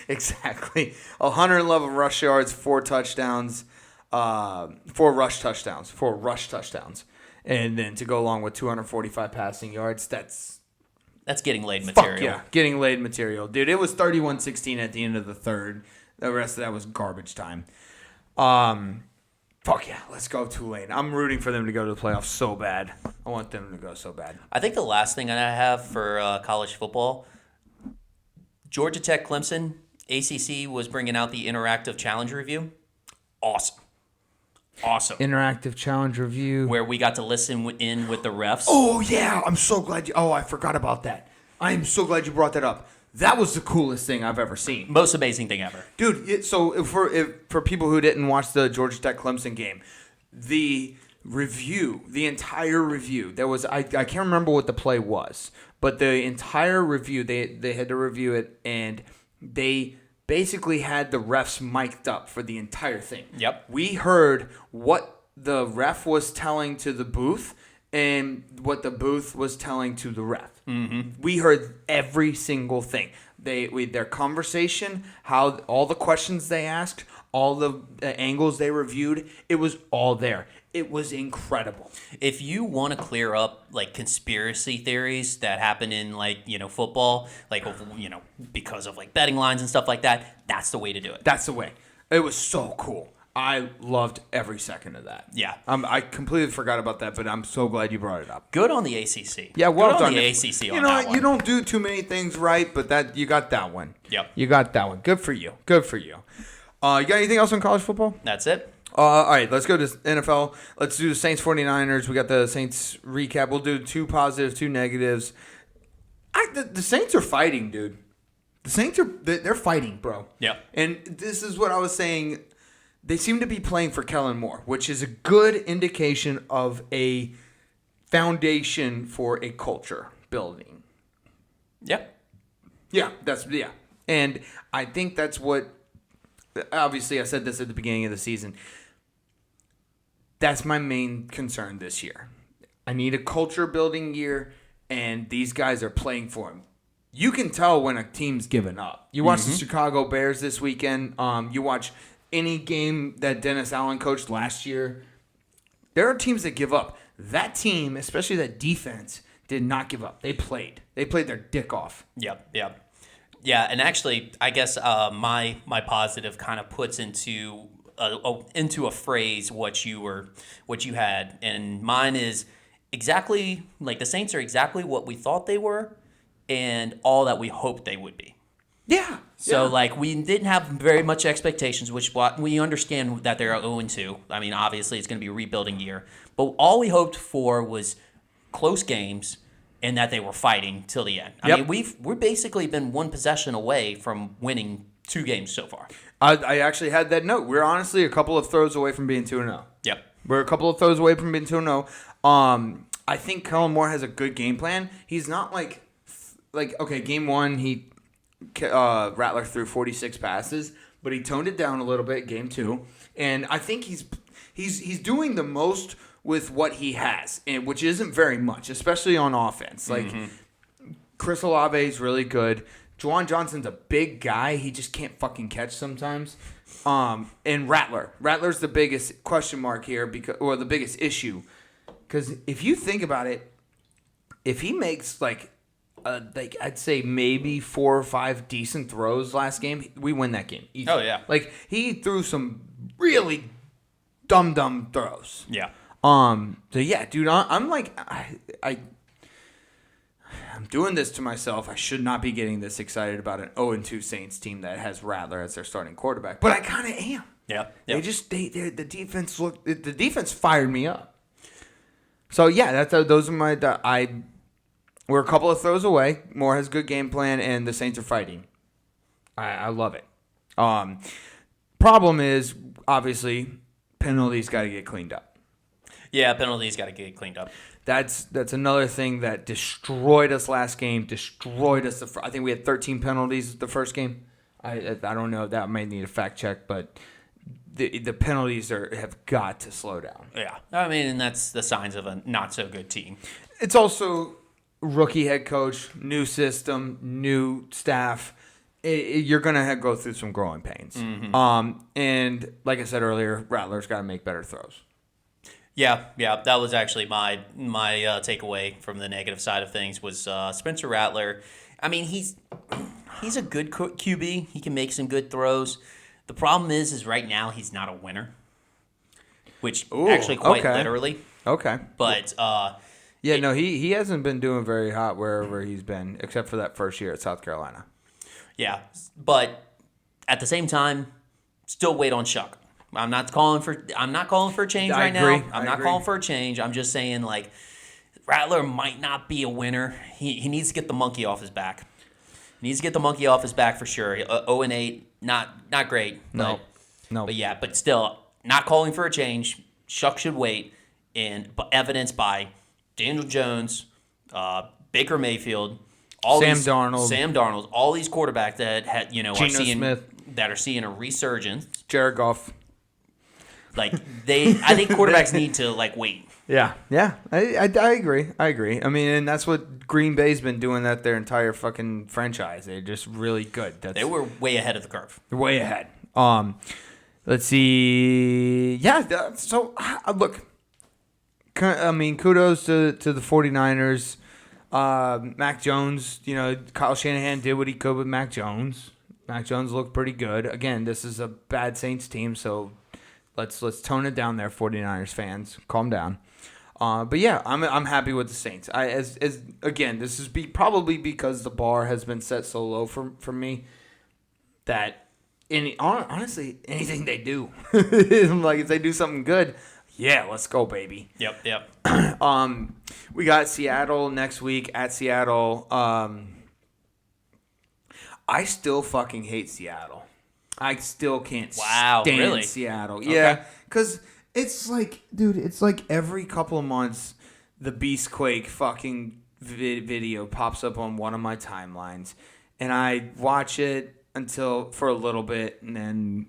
A: Exactly. 111 rush yards, 4 touchdowns, 4 rush touchdowns, and then to go along with 245 passing yards. That's
B: getting laid material.
A: Fuck yeah, getting laid material, dude. It was 31-16 at the end of the third. The rest of that was garbage time. Fuck yeah, let's go Tulane. I'm rooting for them to go to the playoffs so bad. I want them to go so bad.
B: I think the last thing I have for college football, Georgia Tech Clemson, ACC was bringing out the interactive challenge review. Awesome.
A: Interactive challenge review.
B: Where we got to listen in with the refs.
A: Oh, yeah. I'm so glad I forgot about that. I am so glad you brought that up. That was the coolest thing I've ever seen.
B: Most amazing thing ever.
A: Dude, so for people who didn't watch the Georgia Tech Clemson game, the entire review, there was I can't remember what the play was, but the entire review, they had to review it, and they basically had the refs mic'd up for the entire thing.
B: Yep.
A: We heard what the ref was telling to the booth and what the booth was telling to the ref. Mm-hmm. We heard every single thing. Their conversation, how all the questions they asked, all the angles they reviewed, it was all there. It was incredible.
B: If you want to clear up like conspiracy theories that happen in football, because of like betting lines and stuff like that, that's the way to do it.
A: That's the way. It was so cool. I loved every second of that.
B: Yeah.
A: I completely forgot about that, but I'm so glad you brought it up.
B: Good on the ACC.
A: Yeah, well
B: Good
A: done.
B: on the ACC
A: you
B: on
A: know
B: that
A: what?
B: one.
A: You don't do too many things right, but you got that one.
B: Yep.
A: You got that one. Good for you. You got anything else on college football?
B: That's it.
A: All right, let's go to NFL. Let's do the Saints 49ers. We got the Saints recap. We'll do 2 positives, 2 negatives. The Saints are fighting, dude. The Saints they're fighting, bro.
B: Yeah.
A: And this is what I was saying. They seem to be playing for Kellen Moore, which is a good indication of a foundation for a culture building.
B: Yep.
A: Yeah. And I think that's what, obviously I said this at the beginning of the season. That's my main concern this year. I need a culture building year, and these guys are playing for him. You can tell when a team's given up. You watch the Chicago Bears this weekend. You watch any game that Dennis Allen coached last year. There are teams that give up. That team, especially that defense, did not give up. They played their dick off.
B: Yep. Yeah, and actually, I guess my positive kind of puts into a phrase what you had, and mine is exactly like the Saints are exactly what we thought they were, and all that we hoped they would be.
A: Yeah.
B: So, we didn't have very much expectations, which we understand that they're 0-2. I mean, obviously, it's going to be a rebuilding year. But all we hoped for was close games and that they were fighting till the end. I mean, we've basically been one possession away from winning 2 games so far.
A: I actually had that note. We're honestly a couple of throws away from being 2-0.
B: Yep.
A: We're a couple of throws away from being 2-0. I think Kellen Moore has a good game plan. He's not like okay, game 1, Rattler threw 46 passes, but he toned it down a little bit game 2, and I think he's doing the most with what he has, and which isn't very much, especially on offense. Chris Olave is really good. Juwan Johnson's a big guy. He just can't fucking catch sometimes. And Rattler's the biggest question mark here or the biggest issue, because if you think about it, if he makes I'd say maybe 4 or 5 decent throws last game, we win that game. Easy.
B: Oh, yeah.
A: He threw some really dumb throws.
B: Yeah.
A: So yeah, dude, I'm doing this to myself. I should not be getting this excited about an 0-2 Saints team that has Rattler as their starting quarterback, but I kind of am.
B: Yeah.
A: The defense fired me up. So yeah, those are my We're a couple of throws away. Moore has good game plan, and the Saints are fighting. I love it. Problem is, obviously, penalties got to get cleaned up.
B: Yeah, penalties got to get cleaned up.
A: That's another thing that destroyed us last game. Destroyed us. I think we had 13 penalties the first game. I don't know. That may need a fact check, but the penalties have got to slow down.
B: Yeah, I mean, and that's the signs of a not so good team.
A: It's also rookie head coach, new system, new staff. You're gonna go through some growing pains. Mm-hmm. And like I said earlier, Rattler's got to make better throws.
B: Yeah, that was actually my takeaway from the negative side of things was Spencer Rattler. I mean, he's a good QB. He can make some good throws. The problem is right now he's not a winner, which actually quite literally.
A: Okay.
B: But
A: he hasn't been doing very hot wherever he's been, except for that first year at South Carolina.
B: Yeah, but at the same time, still wait on Shuck. I'm not calling for a change right now. I'm not calling for a change. I'm just saying, like, Rattler might not be a winner. He needs to get the monkey off his back. He needs to get the monkey off his back for sure. 0-8, not great.
A: No.
B: But still, not calling for a change. Shuck should wait. And evidenced by Daniel Jones, Baker Mayfield,
A: Sam Darnold,
B: all these quarterbacks that had
A: Smith,
B: that are seeing a resurgence.
A: Jared Goff.
B: Like I think quarterbacks need to wait.
A: Yeah. I agree. I mean, and that's what Green Bay's been doing that their entire fucking franchise. They're just really good.
B: They were way ahead of the curve.
A: They're way ahead. Let's see. Yeah. So look. I mean, kudos to the 49ers. Mac Jones. Kyle Shanahan did what he could with Mac Jones. Mac Jones looked pretty good. Again, this is a bad Saints team, so. Let's tone it down there, 49ers fans. Calm down. But yeah, I'm happy with the Saints. Again, this is probably because the bar has been set so low for me that honestly anything they do, like if they do something good, yeah, let's go, baby.
B: Yep.
A: We got Seattle next week at Seattle. I still fucking hate Seattle. I still can't stand Seattle. Yeah, because it's like, dude, it's like every couple of months, the Beastquake fucking video pops up on one of my timelines, and I watch it for a little bit, and then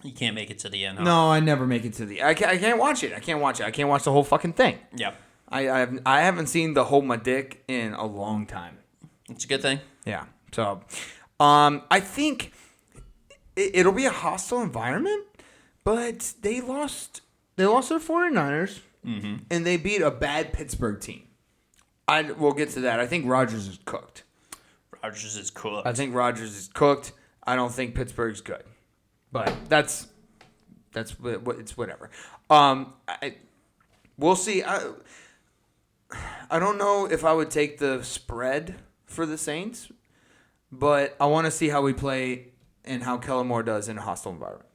B: you can't make it to the end. Huh?
A: No, I never make it to the. I can't watch it. I can't watch the whole fucking thing.
B: Yep.
A: I haven't seen the Hold My Dick in a long time.
B: It's a good thing.
A: Yeah. So, I think. It'll be a hostile environment, but they lost their 49ers, and they beat a bad Pittsburgh team. We'll get to that. I think Rodgers is cooked. I think Rodgers is cooked. I don't think Pittsburgh's good, but that's it's whatever. We'll see. I don't know if I would take the spread for the Saints, but I want to see how we play. And how Kellen Moore does in a hostile environment.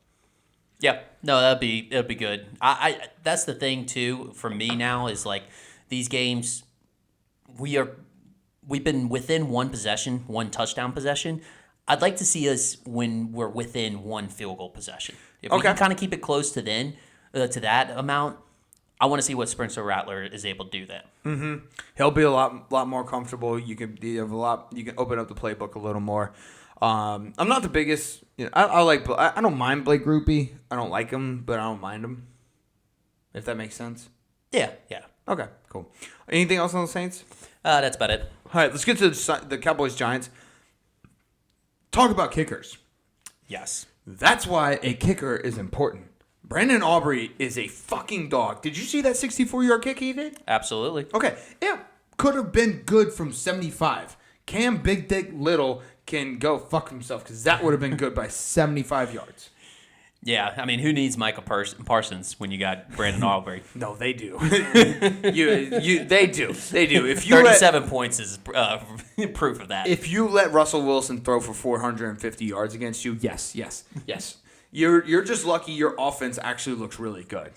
B: Yeah, no, that'd be good. I that's the thing too for me now is like these games we've been within one touchdown possession. I'd like to see us when we're within one field goal possession. If we can kind of keep it close to that amount, I want to see what Spencer Rattler is able to do then.
A: Mm-hmm. He'll be a lot more comfortable. You can open up the playbook a little more. I'm not the biggest. I don't mind Blake Grupe. I don't like him, but I don't mind him. If that makes sense.
B: Yeah.
A: Okay, cool. Anything else on the Saints?
B: That's about it.
A: All right, let's get to the Cowboys Giants. Talk about kickers.
B: Yes.
A: That's why a kicker is important. Brandon Aubrey is a fucking dog. Did you see that 64-yard kick he did?
B: Absolutely.
A: Okay, it could have been good from 75. Cam Big Dick Little can go fuck himself because that would have been good by 75 yards.
B: Yeah, I mean, who needs Michael Parsons when you got Brandon Aubrey?
A: No, they do. They do. They do. If you
B: 37 points is proof of that.
A: If you let Russell Wilson throw for 450 yards against you, yes. You're just lucky your offense actually looks really good.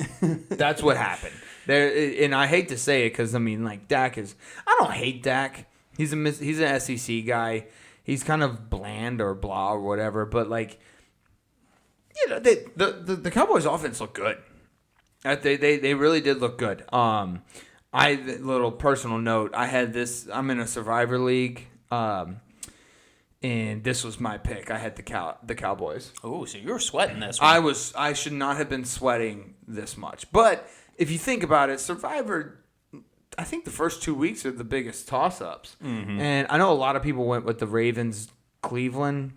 A: That's what happened. And I hate to say it because, I mean, like, Dak is – I don't hate Dak. He's an SEC guy. He's kind of bland or blah or whatever. But, like, you know, the Cowboys' offense looked good. They really did look good. Little personal note, I had this – I'm in a Survivor League, and this was my pick. I had the Cowboys.
B: Oh, so you were sweating this one.
A: I should not have been sweating this much. But if you think about it, Survivor, I think the first 2 weeks are the biggest toss-ups. Mm-hmm. And I know a lot of people went with the Ravens, Cleveland.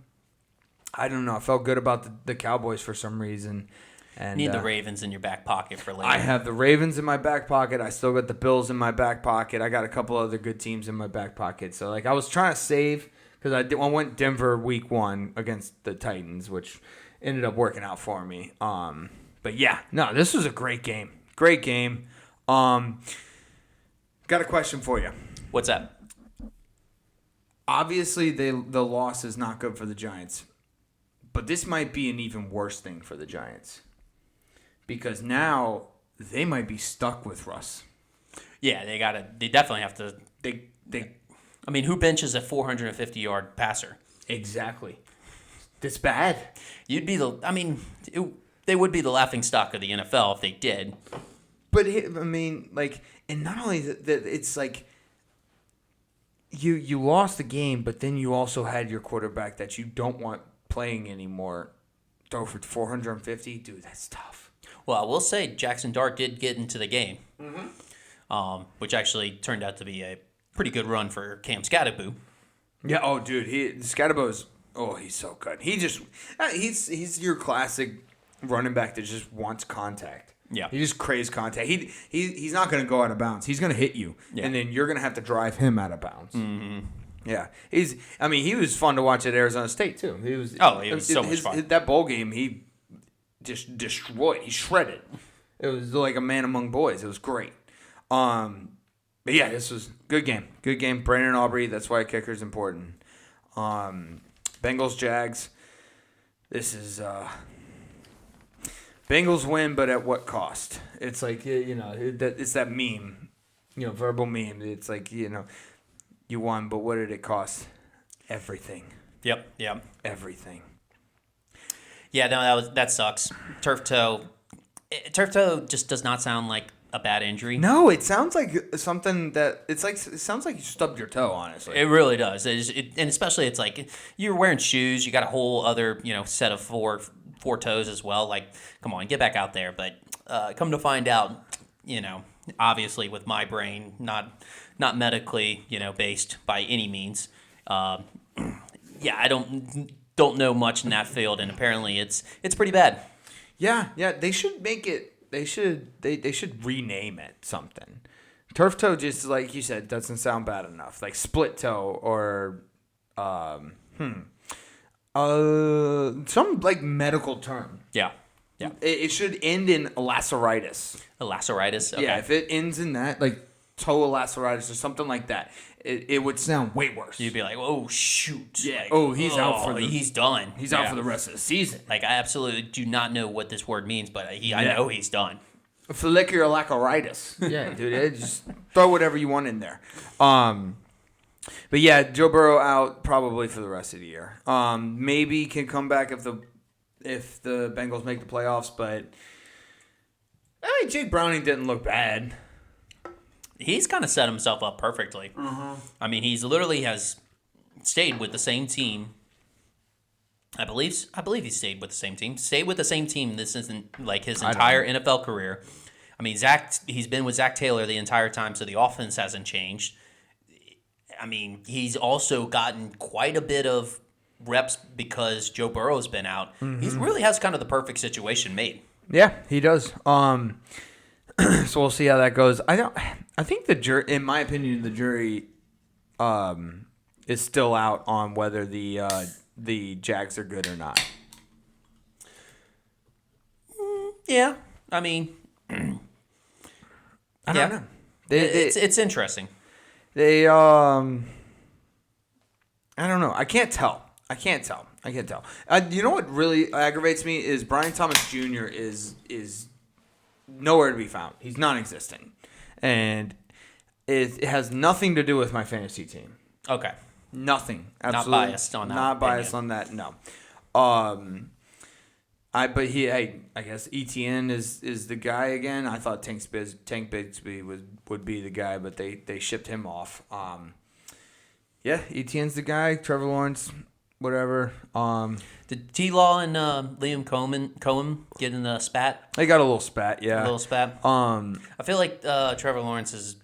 A: I don't know. I felt good about the Cowboys for some reason. And,
B: need the Ravens in your back pocket for later.
A: I have the Ravens in my back pocket. I still got the Bills in my back pocket. I got a couple other good teams in my back pocket. So, like, I was trying to save because I went Denver week 1 against the Titans, which ended up working out for me. But, yeah, no, this was a great game. Great game. Got a question for you.
B: What's that?
A: Obviously, the loss is not good for the Giants. But this might be an even worse thing for the Giants. Because now they might be stuck with Russ.
B: Yeah, they definitely have to. I mean, who benches a 450-yard passer?
A: Exactly. It's bad.
B: They would be the laughing stock of the NFL if they did.
A: But I mean, like, and not only that, it's like you lost the game, but then you also had your quarterback that you don't want playing anymore throw for 450. Dude, that's tough.
B: Well, I will say Jackson Dart did get into the game, which actually turned out to be a pretty good run for Cam Scatterboo.
A: Yeah. Oh, dude, Scatterboo's. Oh, he's so good. He's your classic running back that just wants contact.
B: Yeah.
A: He just craves contact. He's not going to go out of bounds. He's going to hit you, and then you're going to have to drive him out of bounds. Mm-hmm. Yeah. He was fun to watch at Arizona State too. He was so much fun. That bowl game, he just destroyed. He shredded. It was like a man among boys. It was great. But yeah, this was good game. Good game. Brandon Aubrey. That's why kicker is important. Bengals Jags. This is Bengals win, but at what cost? It's like, you know, it's that meme, you know, verbal meme. It's like, you know, you won, but what did it cost? Everything.
B: Yep.
A: Everything.
B: Yeah, no, that sucks. Turf toe just does not sound like a bad injury.
A: No, it sounds like something that it sounds like you stubbed your toe. Honestly,
B: it really does. And especially it's like you're wearing shoes. You got a whole other set of four toes as well. Like, come on, get back out there. But come to find out, obviously with my brain not medically based by any means. Yeah, I don't know much in that field, and apparently it's pretty bad.
A: Yeah, they should make it. They should rename it something. Turf toe, just like you said, doesn't sound bad enough. Like split toe or some like medical term.
B: Yeah.
A: It should end in laceritis.
B: A laceritis. Okay.
A: Yeah, if it ends in that, like toe laceritis or something like that, it would sound way worse.
B: You'd be like, oh shoot.
A: Yeah. Oh, he's out for
B: he's done.
A: He's out for the rest of the season.
B: Like, I absolutely do not know what this word means, but I know he's done.
A: Follicular laceritis. Yeah, dude. Just throw whatever you want in there. But yeah, Joe Burrow out probably for the rest of the year. Maybe can come back if the Bengals make the playoffs, but Jake Browning didn't look bad.
B: He's kind of set himself up perfectly.
A: Uh-huh.
B: I mean, he's literally has stayed with the same team. I believe he stayed with the same team. Stayed with the same team. This isn't like his entire NFL career. I mean, he's been with Zach Taylor the entire time, so the offense hasn't changed. I mean, he's also gotten quite a bit of reps because Joe Burrow's been out. Mm-hmm. He really has kind of the perfect situation made.
A: Yeah, he does. So we'll see how that goes. I think the jury, in my opinion, the jury is still out on whether the Jags are good or not.
B: Yeah, I mean,
A: I don't know.
B: It's interesting.
A: I don't know. I can't tell. You know what really aggravates me is Brian Thomas Jr. is nowhere to be found. He's non-existent. And it has nothing to do with my fantasy team.
B: Okay.
A: Nothing. Absolutely.
B: Not biased on that.
A: Not biased on that, no. I guess ETN is the guy again. I thought Tank Bigsby would be the guy, but they shipped him off. ETN's the guy. Trevor Lawrence, whatever.
B: Did T-Law and Liam Cohen get in the spat?
A: They got a little spat, yeah.
B: A little spat. I feel like Trevor Lawrence is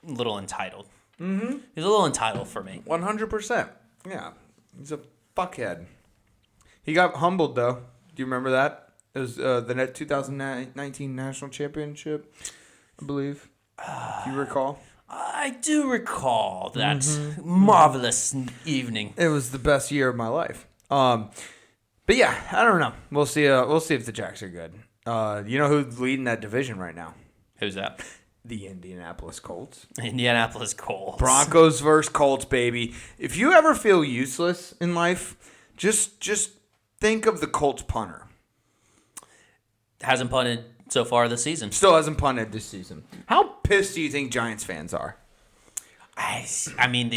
B: a little entitled. Mm-hmm. He's a little entitled for me.
A: 100%. Yeah, he's a fuckhead. He got humbled though. Do you remember that? It was the 2019 national championship, I believe. Do you recall?
B: I do recall that marvelous evening.
A: It was the best year of my life. But yeah, I don't know. We'll see. We'll see if the Jacks are good. You know who's leading that division right now?
B: Who's that?
A: The Indianapolis Colts.
B: Indianapolis Colts.
A: Broncos versus Colts, baby. If you ever feel useless in life, just think of the Colts punter.
B: Hasn't punted so far this season.
A: Still hasn't punted this season. How pissed do you think Giants fans are?
B: I mean,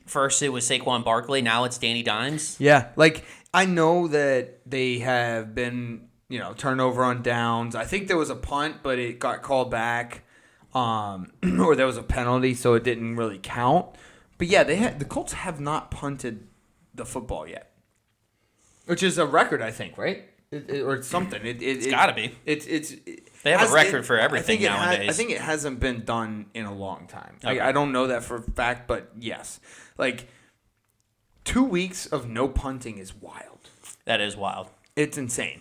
B: first it was Saquon Barkley. Now it's Danny Dimes.
A: Yeah, like I know that they have been, turnover on downs. I think there was a punt, but it got called back, or there was a penalty, so it didn't really count. But yeah, the Colts have not punted the football yet, which is a record, I think, right? Or it's something. It's
B: got to be. They have a record for everything nowadays.
A: I think it hasn't been done in a long time.
B: Okay.
A: I don't know that for a fact, but yes. 2 weeks of no punting is wild.
B: That is wild.
A: It's insane.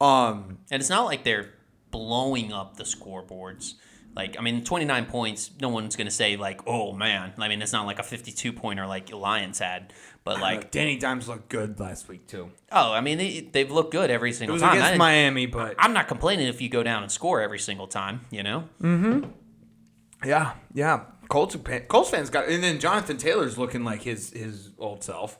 B: And it's not like they're blowing up the scoreboards. 29 points, no one's going to say, oh, man. I mean, it's not like a 52-pointer like Lions had. But,
A: Danny Dimes looked good last week, too.
B: Oh, I mean, they've looked good every single time.
A: It was against Miami, but...
B: I'm not complaining if you go down and score every single time,
A: Mm-hmm. Yeah. Colts fans got... And then Jonathan Taylor's looking like his old self.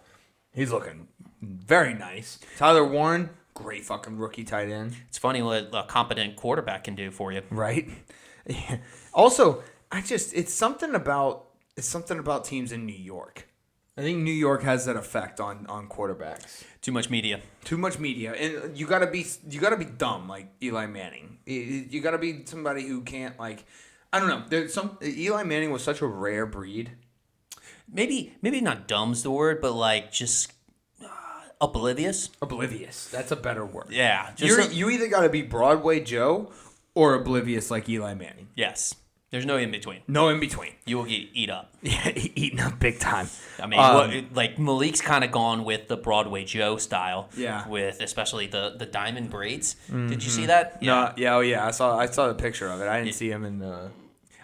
A: He's looking very nice. Tyler Warren, great fucking rookie tight end.
B: It's funny what a competent quarterback can do for you.
A: Right? Yeah. Also, it's something about teams in New York. I think New York has that effect on quarterbacks.
B: Too much media,
A: and you gotta be dumb like Eli Manning. You gotta be somebody who can't I don't know. There's Eli Manning was such a rare breed.
B: Maybe not dumb's the word, but just oblivious.
A: Oblivious. That's a better word.
B: Yeah,
A: You either gotta be Broadway Joe or oblivious like Eli Manning.
B: Yes. There's no in between.
A: No in between.
B: You will get eat up.
A: Yeah, eaten up big time.
B: I mean, Malik's kind of gone with the Broadway Joe style.
A: Yeah.
B: With especially the diamond braids. Mm-hmm. Did you see that?
A: Yeah. No, yeah. Oh yeah. I saw the picture of it. I didn't see him in the.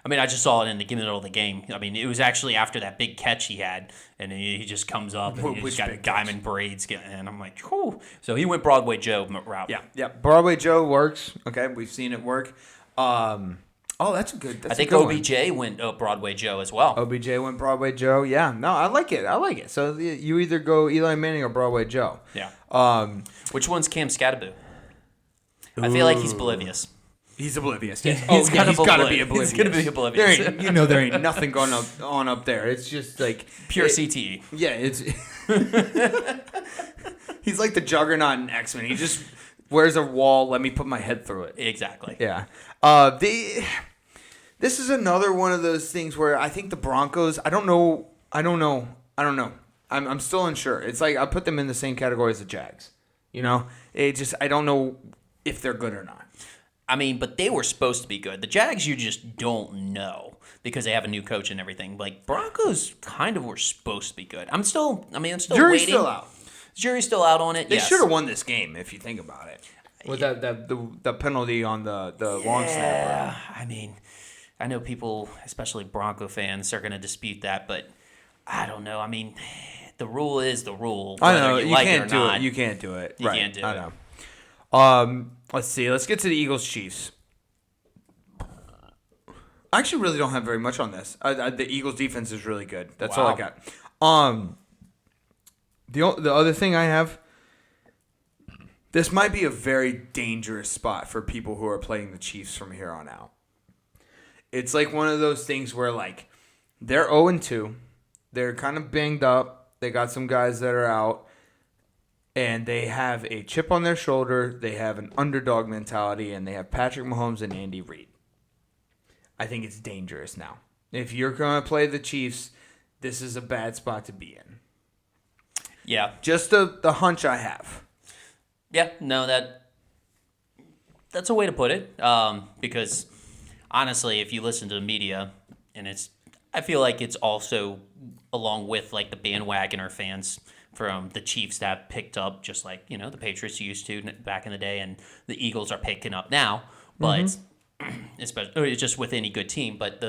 B: I mean, I just saw it in the middle of the game. I mean, it was actually after that big catch he had, and he just comes up and he's got diamond braids, and I'm like, whew. So he went Broadway Joe route.
A: Yeah. Broadway Joe works. Okay, we've seen it work. Oh, that's a good.
B: I think OBJ went Broadway Joe as well.
A: OBJ went Broadway Joe. Yeah, no, I like it. So you either go Eli Manning or Broadway Joe.
B: Yeah. Which one's Cam Scatterbo? I feel like he's oblivious.
A: He's oblivious. Yes.
B: He's got
A: to be oblivious.
B: He's gonna be oblivious.
A: There ain't nothing going on up there. It's just
B: pure CTE.
A: Yeah, it's. He's like the Juggernaut in X-Men. He just wears a wall. Let me put my head through it.
B: Exactly.
A: Yeah. This is another one of those things where I think the Broncos. I don't know. I'm still unsure. It's like I put them in the same category as the Jags. I don't know if they're good or not.
B: I mean, but they were supposed to be good. The Jags, you just don't know because they have a new coach and everything. Broncos kind of were supposed to be good. I'm still
A: Jury's
B: waiting.
A: Still out.
B: Jury's still out on it.
A: They should have won this game if you think about it. With the penalty on the long snapper.
B: Yeah, I mean, I know people, especially Bronco fans, are going to dispute that, but I don't know. I mean, the rule is the rule.
A: I know
B: you like
A: can't
B: it or
A: do
B: not.
A: it. You can't do it.
B: You can't do it.
A: I know. Let's see. Let's get to the Eagles Chiefs. I actually really don't have very much on this. The Eagles defense is really good. That's all I got. The other thing I have. This might be a very dangerous spot for people who are playing the Chiefs from here on out. It's like one of those things where, like, they're 0-2. They're kind of banged up. They got some guys that are out. And they have a chip on their shoulder. They have an underdog mentality. And they have Patrick Mahomes and Andy Reid. I think it's dangerous now. If you're going to play the Chiefs, this is a bad spot to be in.
B: Yeah.
A: Just the hunch I have.
B: Yeah, no, that's a way to put it. Because honestly, if you listen to the media, and I feel like it's also along with like the bandwagoner fans from the Chiefs that picked up, just like the Patriots used to back in the day, and the Eagles are picking up now, but. Especially just with any good team, but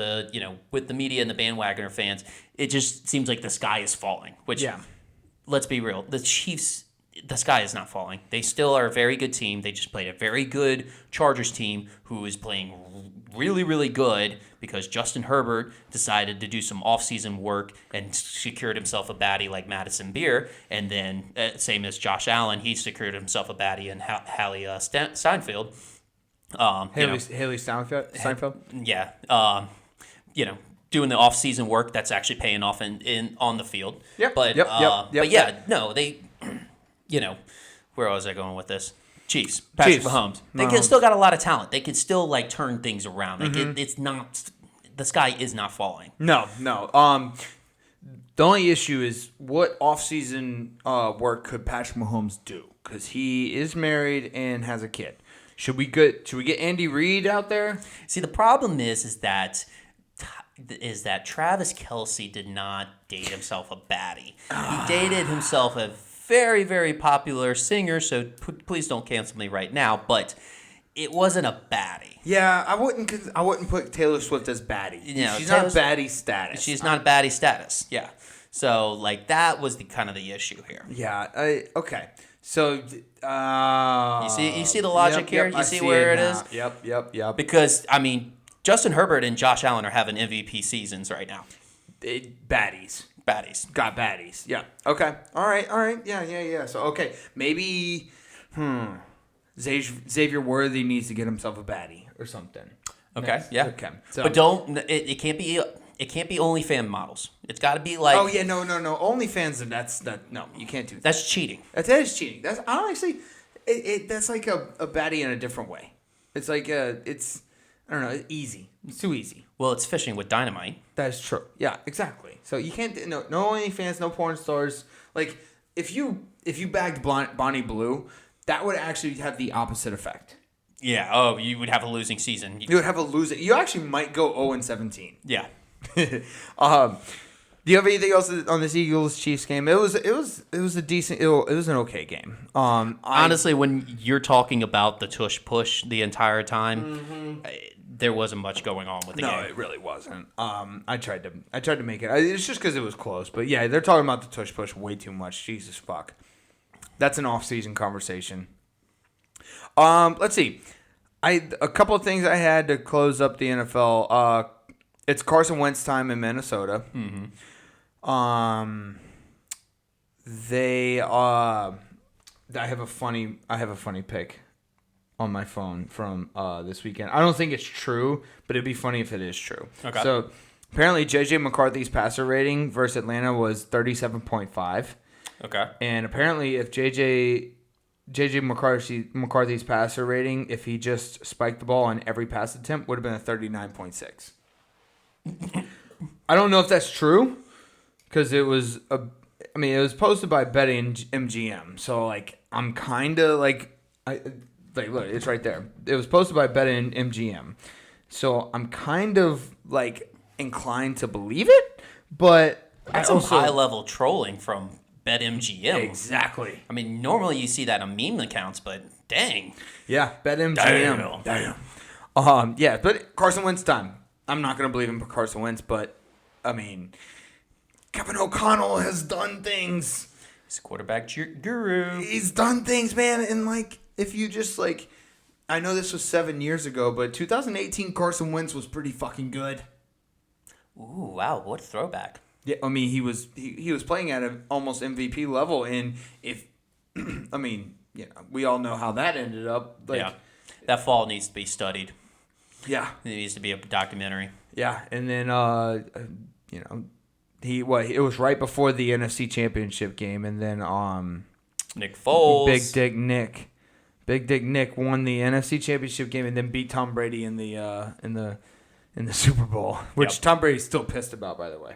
B: with the media and the bandwagoner fans, it just seems like the sky is falling. Which, let's be real, the Chiefs, the sky is not falling. They still are a very good team. They just played a very good Chargers team who is playing really, really good because Justin Herbert decided to do some off-season work and secured himself a baddie like Madison Beer, and then same as Josh Allen, he secured himself a baddie in Hallie Steinfeld.
A: Haley Steinfeld?
B: Yeah. Doing the off-season work that's actually paying off in on the field.
A: Yep.
B: But they, where was I going with this? Chiefs. Patrick Mahomes. They still got a lot of talent. They can still like turn things around. Like it's not, the sky is not falling.
A: No. The only issue is what off-season work could Patrick Mahomes do? Because he is married and has a kid. Should we get Andy Reid out there?
B: See, the problem is that Travis Kelce did not date himself a baddie. He dated himself a very, very popular singer, so please don't cancel me right now, but it wasn't a baddie.
A: Yeah, I wouldn't put Taylor Swift as baddie. She's not baddie status.
B: She's not baddie status. Yeah. So like that was the issue here.
A: Yeah. Okay. So,
B: you see the logic here? You see where it is?
A: Yep.
B: Because, Justin Herbert and Josh Allen are having MVP seasons right now.
A: Baddies. Got baddies. Yeah. Okay. All right. Yeah. So, okay. Maybe, Xavier Worthy needs to get himself a baddie or something.
B: Okay. Yeah.
A: Okay. So,
B: but it can't be... It can't be OnlyFans models. It's got to be like...
A: Oh, yeah, no. OnlyFans, no, you can't do that.
B: That's cheating.
A: That is cheating. That's honestly, that's like a baddie in a different way. It's like, I don't know, easy. It's too easy.
B: Well, it's fishing with dynamite.
A: That is true. Yeah, exactly. So you can't, no OnlyFans, no porn stars. Like, if you bagged Bonnie Blue, that would actually have the opposite effect.
B: Yeah, you would have a losing season.
A: You would have a losing... You actually might go 0-17.
B: Yeah.
A: Do you have anything else on this Eagles Chiefs game? It was a decent. It was an okay game.
B: Honestly, when you're talking about the tush push the entire time, there wasn't much going on with the game.
A: No, it really wasn't. I tried to make it. It's just because it was close. But yeah, they're talking about the tush push way too much. Jesus fuck. That's an off-season conversation. Let's see. A couple of things I had to close up the NFL. It's Carson Wentz time in Minnesota. I have a funny pic on my phone from this weekend. I don't think it's true, but it'd be funny if it is true.
B: Okay.
A: So apparently J.J. McCarthy's passer rating versus Atlanta was 37.5.
B: Okay.
A: And apparently if J.J. McCarthy's passer rating, if he just spiked the ball on every pass attempt, would have been a 39.6. I don't know if that's true because it was posted by Betting MGM. So like I'm kind of look, it's right there. It was posted by Betting MGM. So I'm kind of like inclined to believe it, but
B: that's some high level trolling from BetMGM.
A: Exactly.
B: Normally you see that on meme accounts, but dang.
A: Yeah, BetMGM. Damn. Yeah, but Carson Wentz time. I'm not going to believe in Carson Wentz, but, Kevin O'Connell has done things.
B: He's a quarterback guru.
A: He's done things, man. And, if you just, I know this was 7 years ago, but 2018 Carson Wentz was pretty fucking good.
B: Ooh, wow. What a throwback.
A: Yeah, he was playing at an almost MVP level. And if, we all know how that ended up.
B: That fall needs to be studied.
A: Yeah.
B: It needs to be a documentary.
A: Yeah, and then it was right before the NFC Championship game, and then
B: Nick Foles,
A: Big Dick Nick won the NFC Championship game, and then beat Tom Brady in the Super Bowl, which Tom Brady's still pissed about, by the way.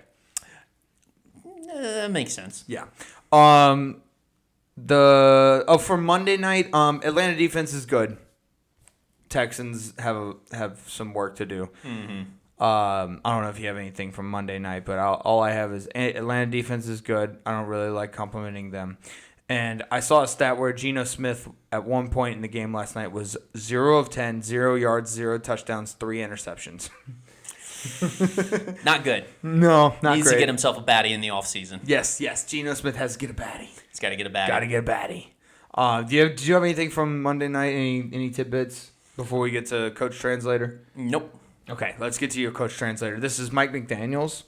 B: That makes sense.
A: Yeah. For Monday night, Atlanta defense is good. Texans have some work to do.
B: Mm-hmm.
A: I don't know if you have anything from Monday night, but all I have is Atlanta defense is good. I don't really like complimenting them. And I saw a stat where Geno Smith at one point in the game last night was 0 of 10, 0 yards, 0 touchdowns, 3 interceptions.
B: Not good.
A: No, not
B: Needs
A: great.
B: to get himself a baddie in the offseason.
A: Yes. Geno Smith has to get a baddie.
B: He's got to get a baddie.
A: Do you have anything from Monday night? Any tidbits before we get to Coach Translator?
B: Nope.
A: Okay, let's get to your Coach Translator. This is Mike McDaniels.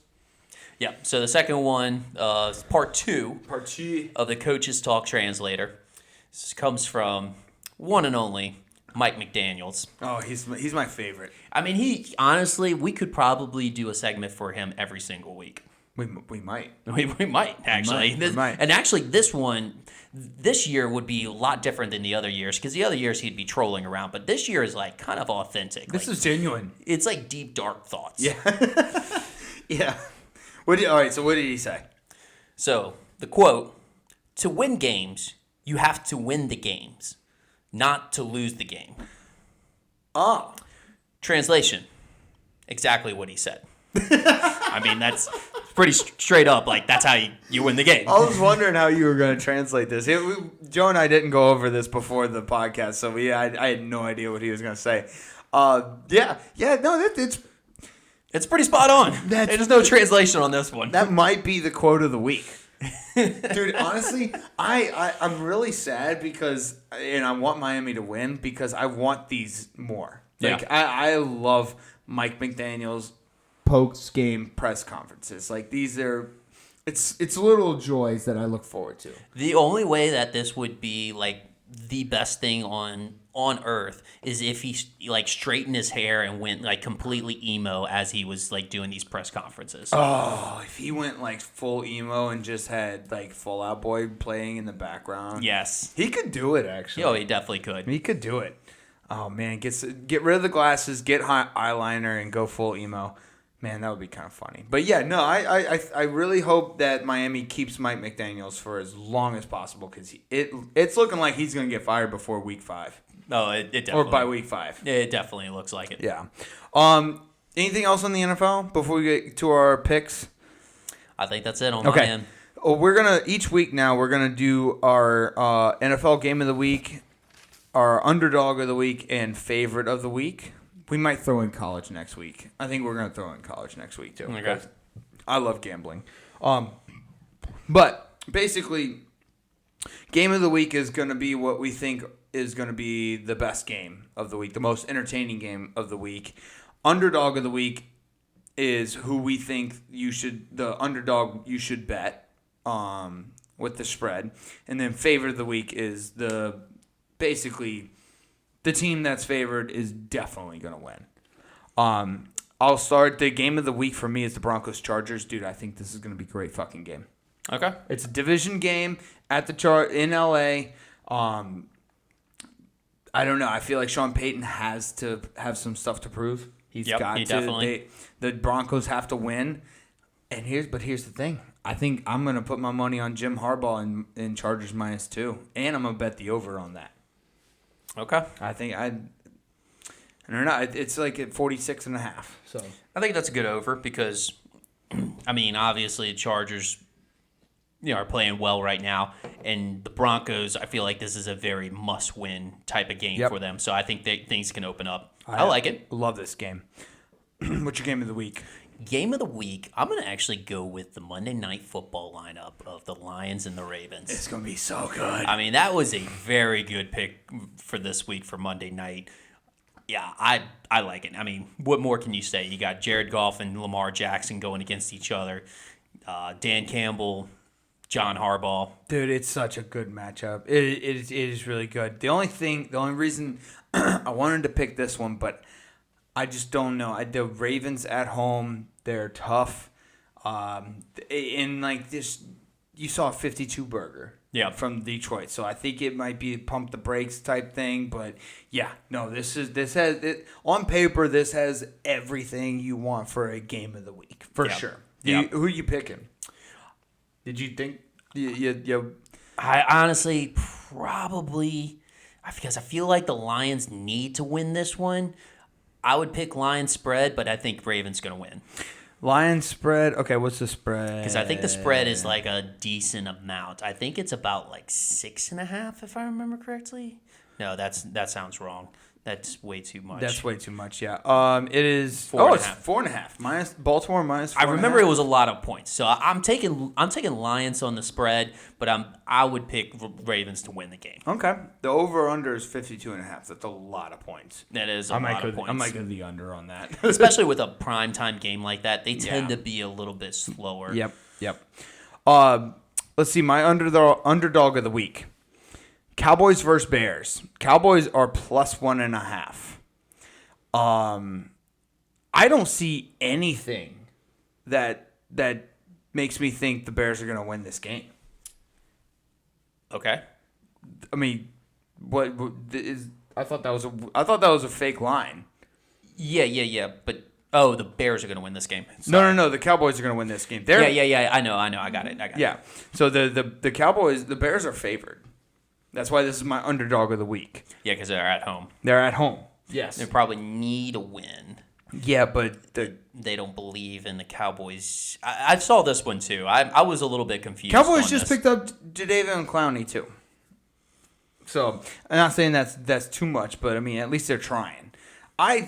B: Yeah, so the second one is part two
A: Parchi.
B: of the Coach's Talk Translator. This comes from one and only Mike McDaniels.
A: Oh, he's my favorite.
B: I mean, we could probably do a segment for him every single week.
A: We might.
B: We might, actually.
A: We might.
B: And actually, this year would be a lot different than the other years, because the other years he'd be trolling around, but this year is like kind of authentic.
A: This is genuine.
B: It's like deep, dark thoughts.
A: Yeah. Yeah. All right, so what did he say?
B: So, the quote, "To win games, you have to win the games, not to lose the game."
A: Oh.
B: Translation, exactly what he said. I mean, that's pretty straight up. Like, that's how you win the game.
A: I was wondering how you were going to translate this. Joe and I didn't go over this before the podcast, so I had no idea what he was going to say.
B: It's pretty spot on. There's no translation on this one.
A: That might be the quote of the week. Dude, honestly, I'm really sad because, and I want Miami to win because I want these more. Like,
B: Yeah.
A: I love Mike McDaniel's post-game press conferences. Like, it's little joys that I look forward to.
B: The only way that this would be like the best thing on earth is if he like straightened his hair and went like completely emo as he was like doing these press conferences.
A: Oh, if he went like full emo and just had like Fall Out Boy playing in the background.
B: Yes.
A: He could do it, actually.
B: Oh, he definitely could.
A: He could do it. Oh, man. Get rid of the glasses, get eyeliner, and go full emo. Man, that would be kind of funny. But yeah, no, I really hope that Miami keeps Mike McDaniels for as long as possible because it's looking like he's going to get fired before week 5.
B: Oh, it definitely.
A: Or by week 5.
B: It definitely looks like it.
A: Yeah. Anything else on the NFL before we get to our picks?
B: I think that's it on my end.
A: Oh, each week now, we're going to do our NFL game of the week, our underdog of the week, and favorite of the week. We might throw in college next week. I think we're going to throw in college next week, too.
B: Okay.
A: I love gambling. But basically, game of the week is going to be what we think is going to be the best game of the week, the most entertaining game of the week. Underdog of the week is who we think the underdog you should bet with the spread. And then favorite of the week is basically the team that's favored is definitely going to win. I'll start. The game of the week for me is the Broncos-Chargers. Dude, I think this is going to be a great fucking game.
B: Okay.
A: It's a division game at in L.A. I don't know. I feel like Sean Payton has to have some stuff to prove. He
B: definitely.
A: The Broncos have to win. But here's the thing. I think I'm going to put my money on Jim Harbaugh in Chargers -2. And I'm going to bet the over on that.
B: Okay.
A: I think I don't know. It's like at 46.5. So
B: I think that's a good over because, I mean, obviously the Chargers, are playing well right now, and the Broncos, I feel like this is a very must-win type of game for them. So I think things can open up. I like it.
A: Love this game. What's your game of the week?
B: Game of the week, I'm going to actually go with the Monday Night Football lineup of the Lions and the Ravens.
A: It's going to be so good.
B: I mean, that was a very good pick for this week for Monday night. Yeah, I like it. I mean, what more can you say? You got Jared Goff and Lamar Jackson going against each other. Dan Campbell, John Harbaugh.
A: Dude, it's such a good matchup. It is really good. The only reason I wanted to pick this one, but I just don't know. The Ravens at home, they're tough. And like this, you saw a 52 burger.
B: Yeah.
A: From Detroit, so I think it might be a pump the brakes type thing, but yeah, no, this has on paper. This has everything you want for a game of the week for sure. Who are you picking? Did you think you?
B: I honestly probably, because I feel like the Lions need to win this one. I would pick Lions spread, but I think Ravens going to win.
A: Lions spread. Okay, what's the spread?
B: Because I think the spread is like a decent amount. I think it's about like 6.5, if I remember correctly. No, that sounds wrong. That's way too much.
A: That's way too much. Yeah. It is.
B: 4.5.
A: It's 4.5. Minus Baltimore minus. 4.5.
B: I remember it was a lot of points, so I'm taking Lions on the spread, but I would pick Ravens to win the game.
A: Okay. The over under is 52.5. That's a lot of points.
B: That is a lot of points.
A: I might go the under on that.
B: Especially with a primetime game like that, they tend to be a little bit slower.
A: Yep. Let's see. My underdog of the week. Cowboys versus Bears. Cowboys are plus 1.5. I don't see anything that makes me think the Bears are going to win this game.
B: Okay.
A: I mean, what is? I thought that was a fake line.
B: Yeah. But the Bears are going to win this game.
A: Sorry. No. The Cowboys are going to win this game.
B: Yeah. I know. I got it.
A: Yeah. So the Cowboys, the Bears are favored. That's why this is my underdog of the week.
B: Yeah, because they're at home.
A: They're at home. Yes.
B: They probably need a win.
A: Yeah, but
B: they don't believe in the Cowboys. I saw this one too. I was a little bit confused.
A: Cowboys just picked up Jadeveon Clowney too. So I'm not saying that's too much, but I mean at least they're trying. I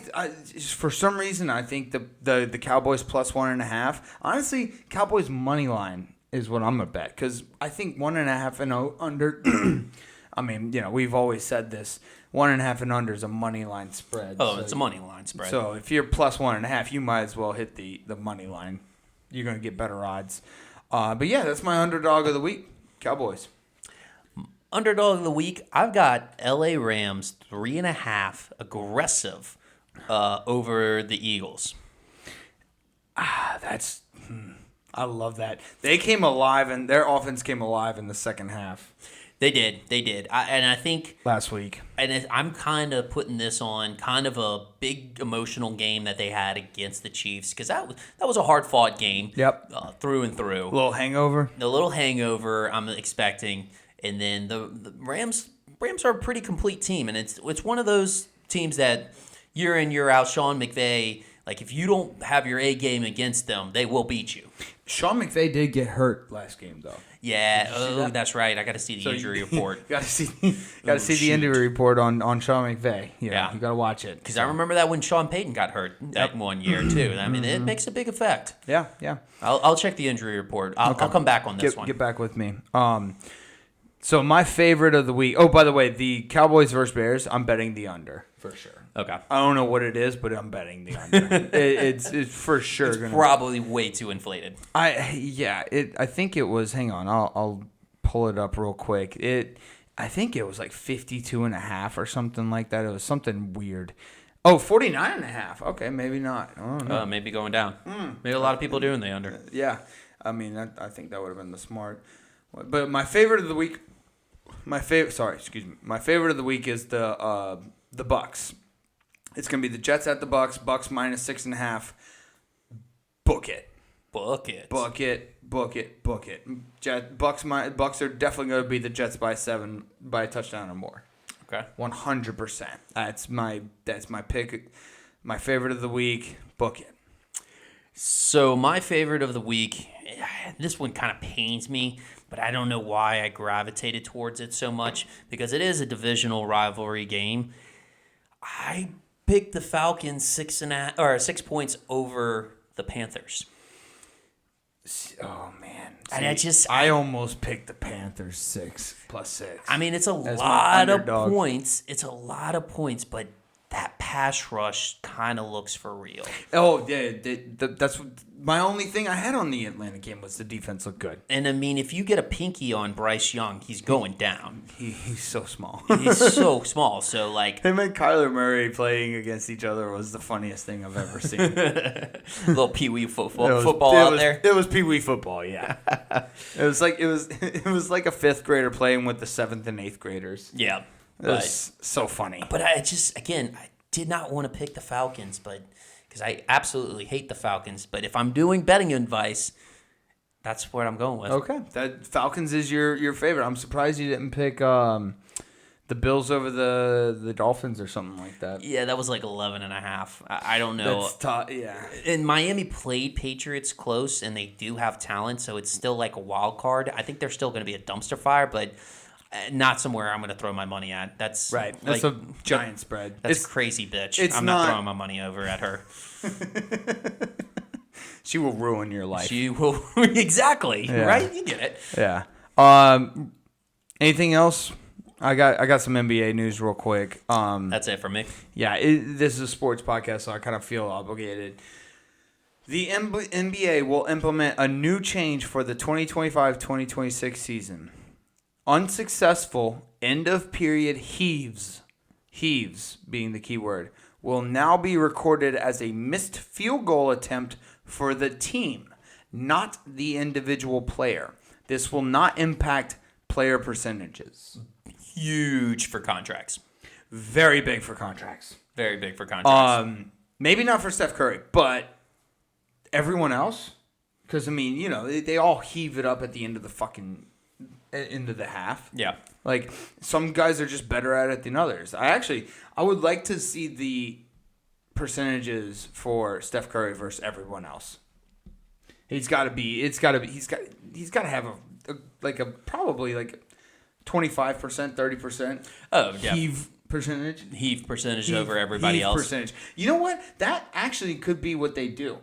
A: for some reason I think the Cowboys plus 1.5. Honestly, Cowboys money line is what I'm gonna bet because I think 1.5 and under. I mean, we've always said this. 1.5 and under is a money line spread.
B: Oh, so it's a money line spread.
A: So if you're plus 1.5, you might as well hit the money line. You're going to get better odds. But yeah, that's my underdog of the week. Cowboys.
B: Underdog of the week, I've got LA Rams 3.5 aggressive over the Eagles.
A: I love that. They came alive, and their offense came alive in the second half.
B: They did. I think
A: last week.
B: And I'm kind of putting this on kind of a big emotional game that they had against the Chiefs because that was a hard-fought game.
A: Yep.
B: Through and through.
A: A little hangover.
B: The little hangover I'm expecting. And then the Rams are a pretty complete team. And it's one of those teams that year in, year out, Sean McVay, like if you don't have your A game against them, they will beat you.
A: Sean McVay did get hurt last game, though.
B: Yeah, that's right. I got to see the injury report.
A: Got to see the injury report on Sean McVay. Yeah, you got to watch it.
B: Because I remember that when Sean Payton got hurt that one year too. I mean, it makes a big effect.
A: Yeah.
B: I'll check the injury report. I'll come back on this one.
A: Get back with me. So my favorite of the week. Oh, by the way, the Cowboys versus Bears. I'm betting the under for sure.
B: Okay.
A: I don't know what it is, but I'm betting the under. it's for sure.
B: It's probably way too inflated.
A: I think it was. Hang on, I'll pull it up real quick. I think it was like 52.5 or something like that. It was something weird. Oh, 49.5. Okay, maybe not. I don't know.
B: Maybe going down. Maybe a lot of people doing the under.
A: Yeah, I mean, I think that would have been the smart. But my favorite of the week. My favorite of the week is the Bucks. It's going to be the Jets at the Bucks. Bucks minus 6.5. Book it.
B: Book it.
A: Bucks are definitely going to beat the Jets by 7 by a touchdown or more.
B: Okay.
A: 100%. That's my pick. My favorite of the week. Book it.
B: So my favorite of the week, this one kind of pains me, but I don't know why I gravitated towards it so much because it is a divisional rivalry game. I picked the Falcons 6 points over the Panthers.
A: Oh man!
B: I
A: almost picked the Panthers 6 plus 6.
B: I mean, it's a lot of points. It's a lot of points, but that pass rush kind of looks for real.
A: Oh, yeah, that's my only thing I had on the Atlanta game was the defense looked good.
B: And I mean, if you get a pinky on Bryce Young, he's going down.
A: He's so small.
B: He's so small. So like
A: him and Kyler Murray playing against each other was the funniest thing I've ever seen.
B: Little peewee football out there.
A: It was peewee football, yeah. it was like a fifth grader playing with the seventh and eighth graders.
B: Yeah.
A: It was so funny.
B: But I did not want to pick the Falcons, but because I absolutely hate the Falcons. But if I'm doing betting advice, that's what I'm going with.
A: Okay, that Falcons is your favorite. I'm surprised you didn't pick the Bills over the Dolphins or something like that.
B: Yeah, that was like 11.5. I don't know.
A: That's tough. Yeah.
B: And Miami played Patriots close, and they do have talent, so it's still like a wild card. I think they're still going to be a dumpster fire, but not somewhere I'm going to throw my money at. That's
A: right. That's a giant spread.
B: That's crazy, bitch. I'm
A: not
B: not throwing my money over at her.
A: She will ruin your life.
B: She will. Exactly.
A: Yeah.
B: Right? You get it.
A: Yeah. Anything else? I got some NBA news real quick.
B: That's it for me.
A: Yeah. This is a sports podcast, so I kind of feel obligated. The NBA will implement a new change for the 2025-2026 season. Unsuccessful end-of-period heaves being the key word, will now be recorded as a missed field goal attempt for the team, not the individual player. This will not impact player percentages.
B: Huge for contracts.
A: Very big for contracts.
B: Very big for contracts.
A: Maybe not for Steph Curry, but everyone else. Because, I mean, you know, they all heave it up at the end of the fucking... into the half.
B: Yeah.
A: Like, some guys are just better at it than others. I would like to see the percentages for Steph Curry versus everyone else. He's got to have a probably like 25%, 30%.
B: Oh, yeah.
A: Heave percentage
B: over everybody else.
A: Percentage. You know what? That actually could be what they do.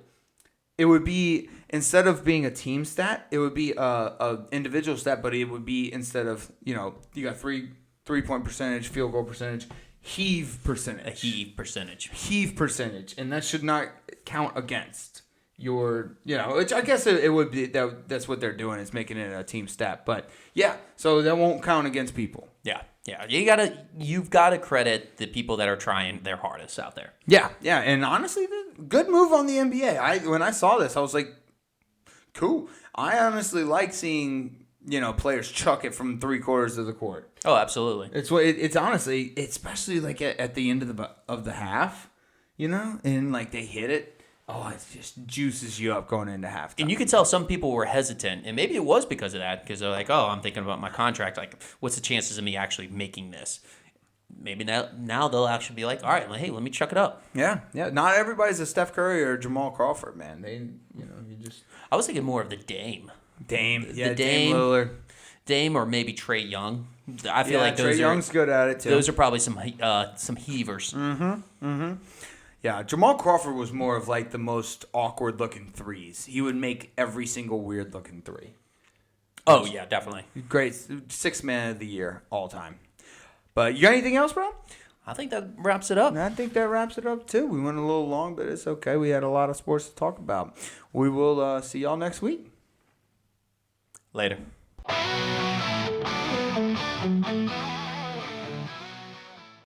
A: It would be, instead of being a team stat, it would be a individual stat, but it would be, instead of, you know, you got 3-point percentage, field goal percentage, heave percentage.
B: A heave percentage.
A: Heave percentage. And that should not count against your, you know, which I guess it would be, that's what they're doing, is making it a team stat. But yeah, so that won't count against people.
B: Yeah. Yeah, you've got to credit the people that are trying their hardest out there.
A: Yeah, and honestly, good move on the NBA. When I saw this, I was like, cool. I honestly like seeing, you know, players chuck it from 3/4 of the court.
B: Oh, absolutely.
A: It's honestly, especially like at the end of the half, you know, and like they hit it. Oh, it just juices you up going into halftime.
B: And you could tell some people were hesitant, and maybe it was because of that, because they're like, oh, I'm thinking about my contract. Like, what's the chances of me actually making this? Maybe now they'll actually be like, all right, well, hey, let me chuck it up.
A: Yeah. Not everybody's a Steph Curry or Jamal Crawford, man.
B: I was thinking more of the Dame.
A: Dame
B: Lillard. Dame or maybe Trae Young. I feel like
A: Trae Young's good at it, too.
B: Those are probably some heavers.
A: Mm-hmm. Yeah, Jamal Crawford was more of like the most awkward-looking threes. He would make every single weird-looking three.
B: Oh, yeah, definitely.
A: Great. 6th man of the year, all time. But you got anything else, bro?
B: I think that wraps it up.
A: I think that wraps it up, too. We went a little long, but it's okay. We had a lot of sports to talk about. We will see y'all next week.
B: Later.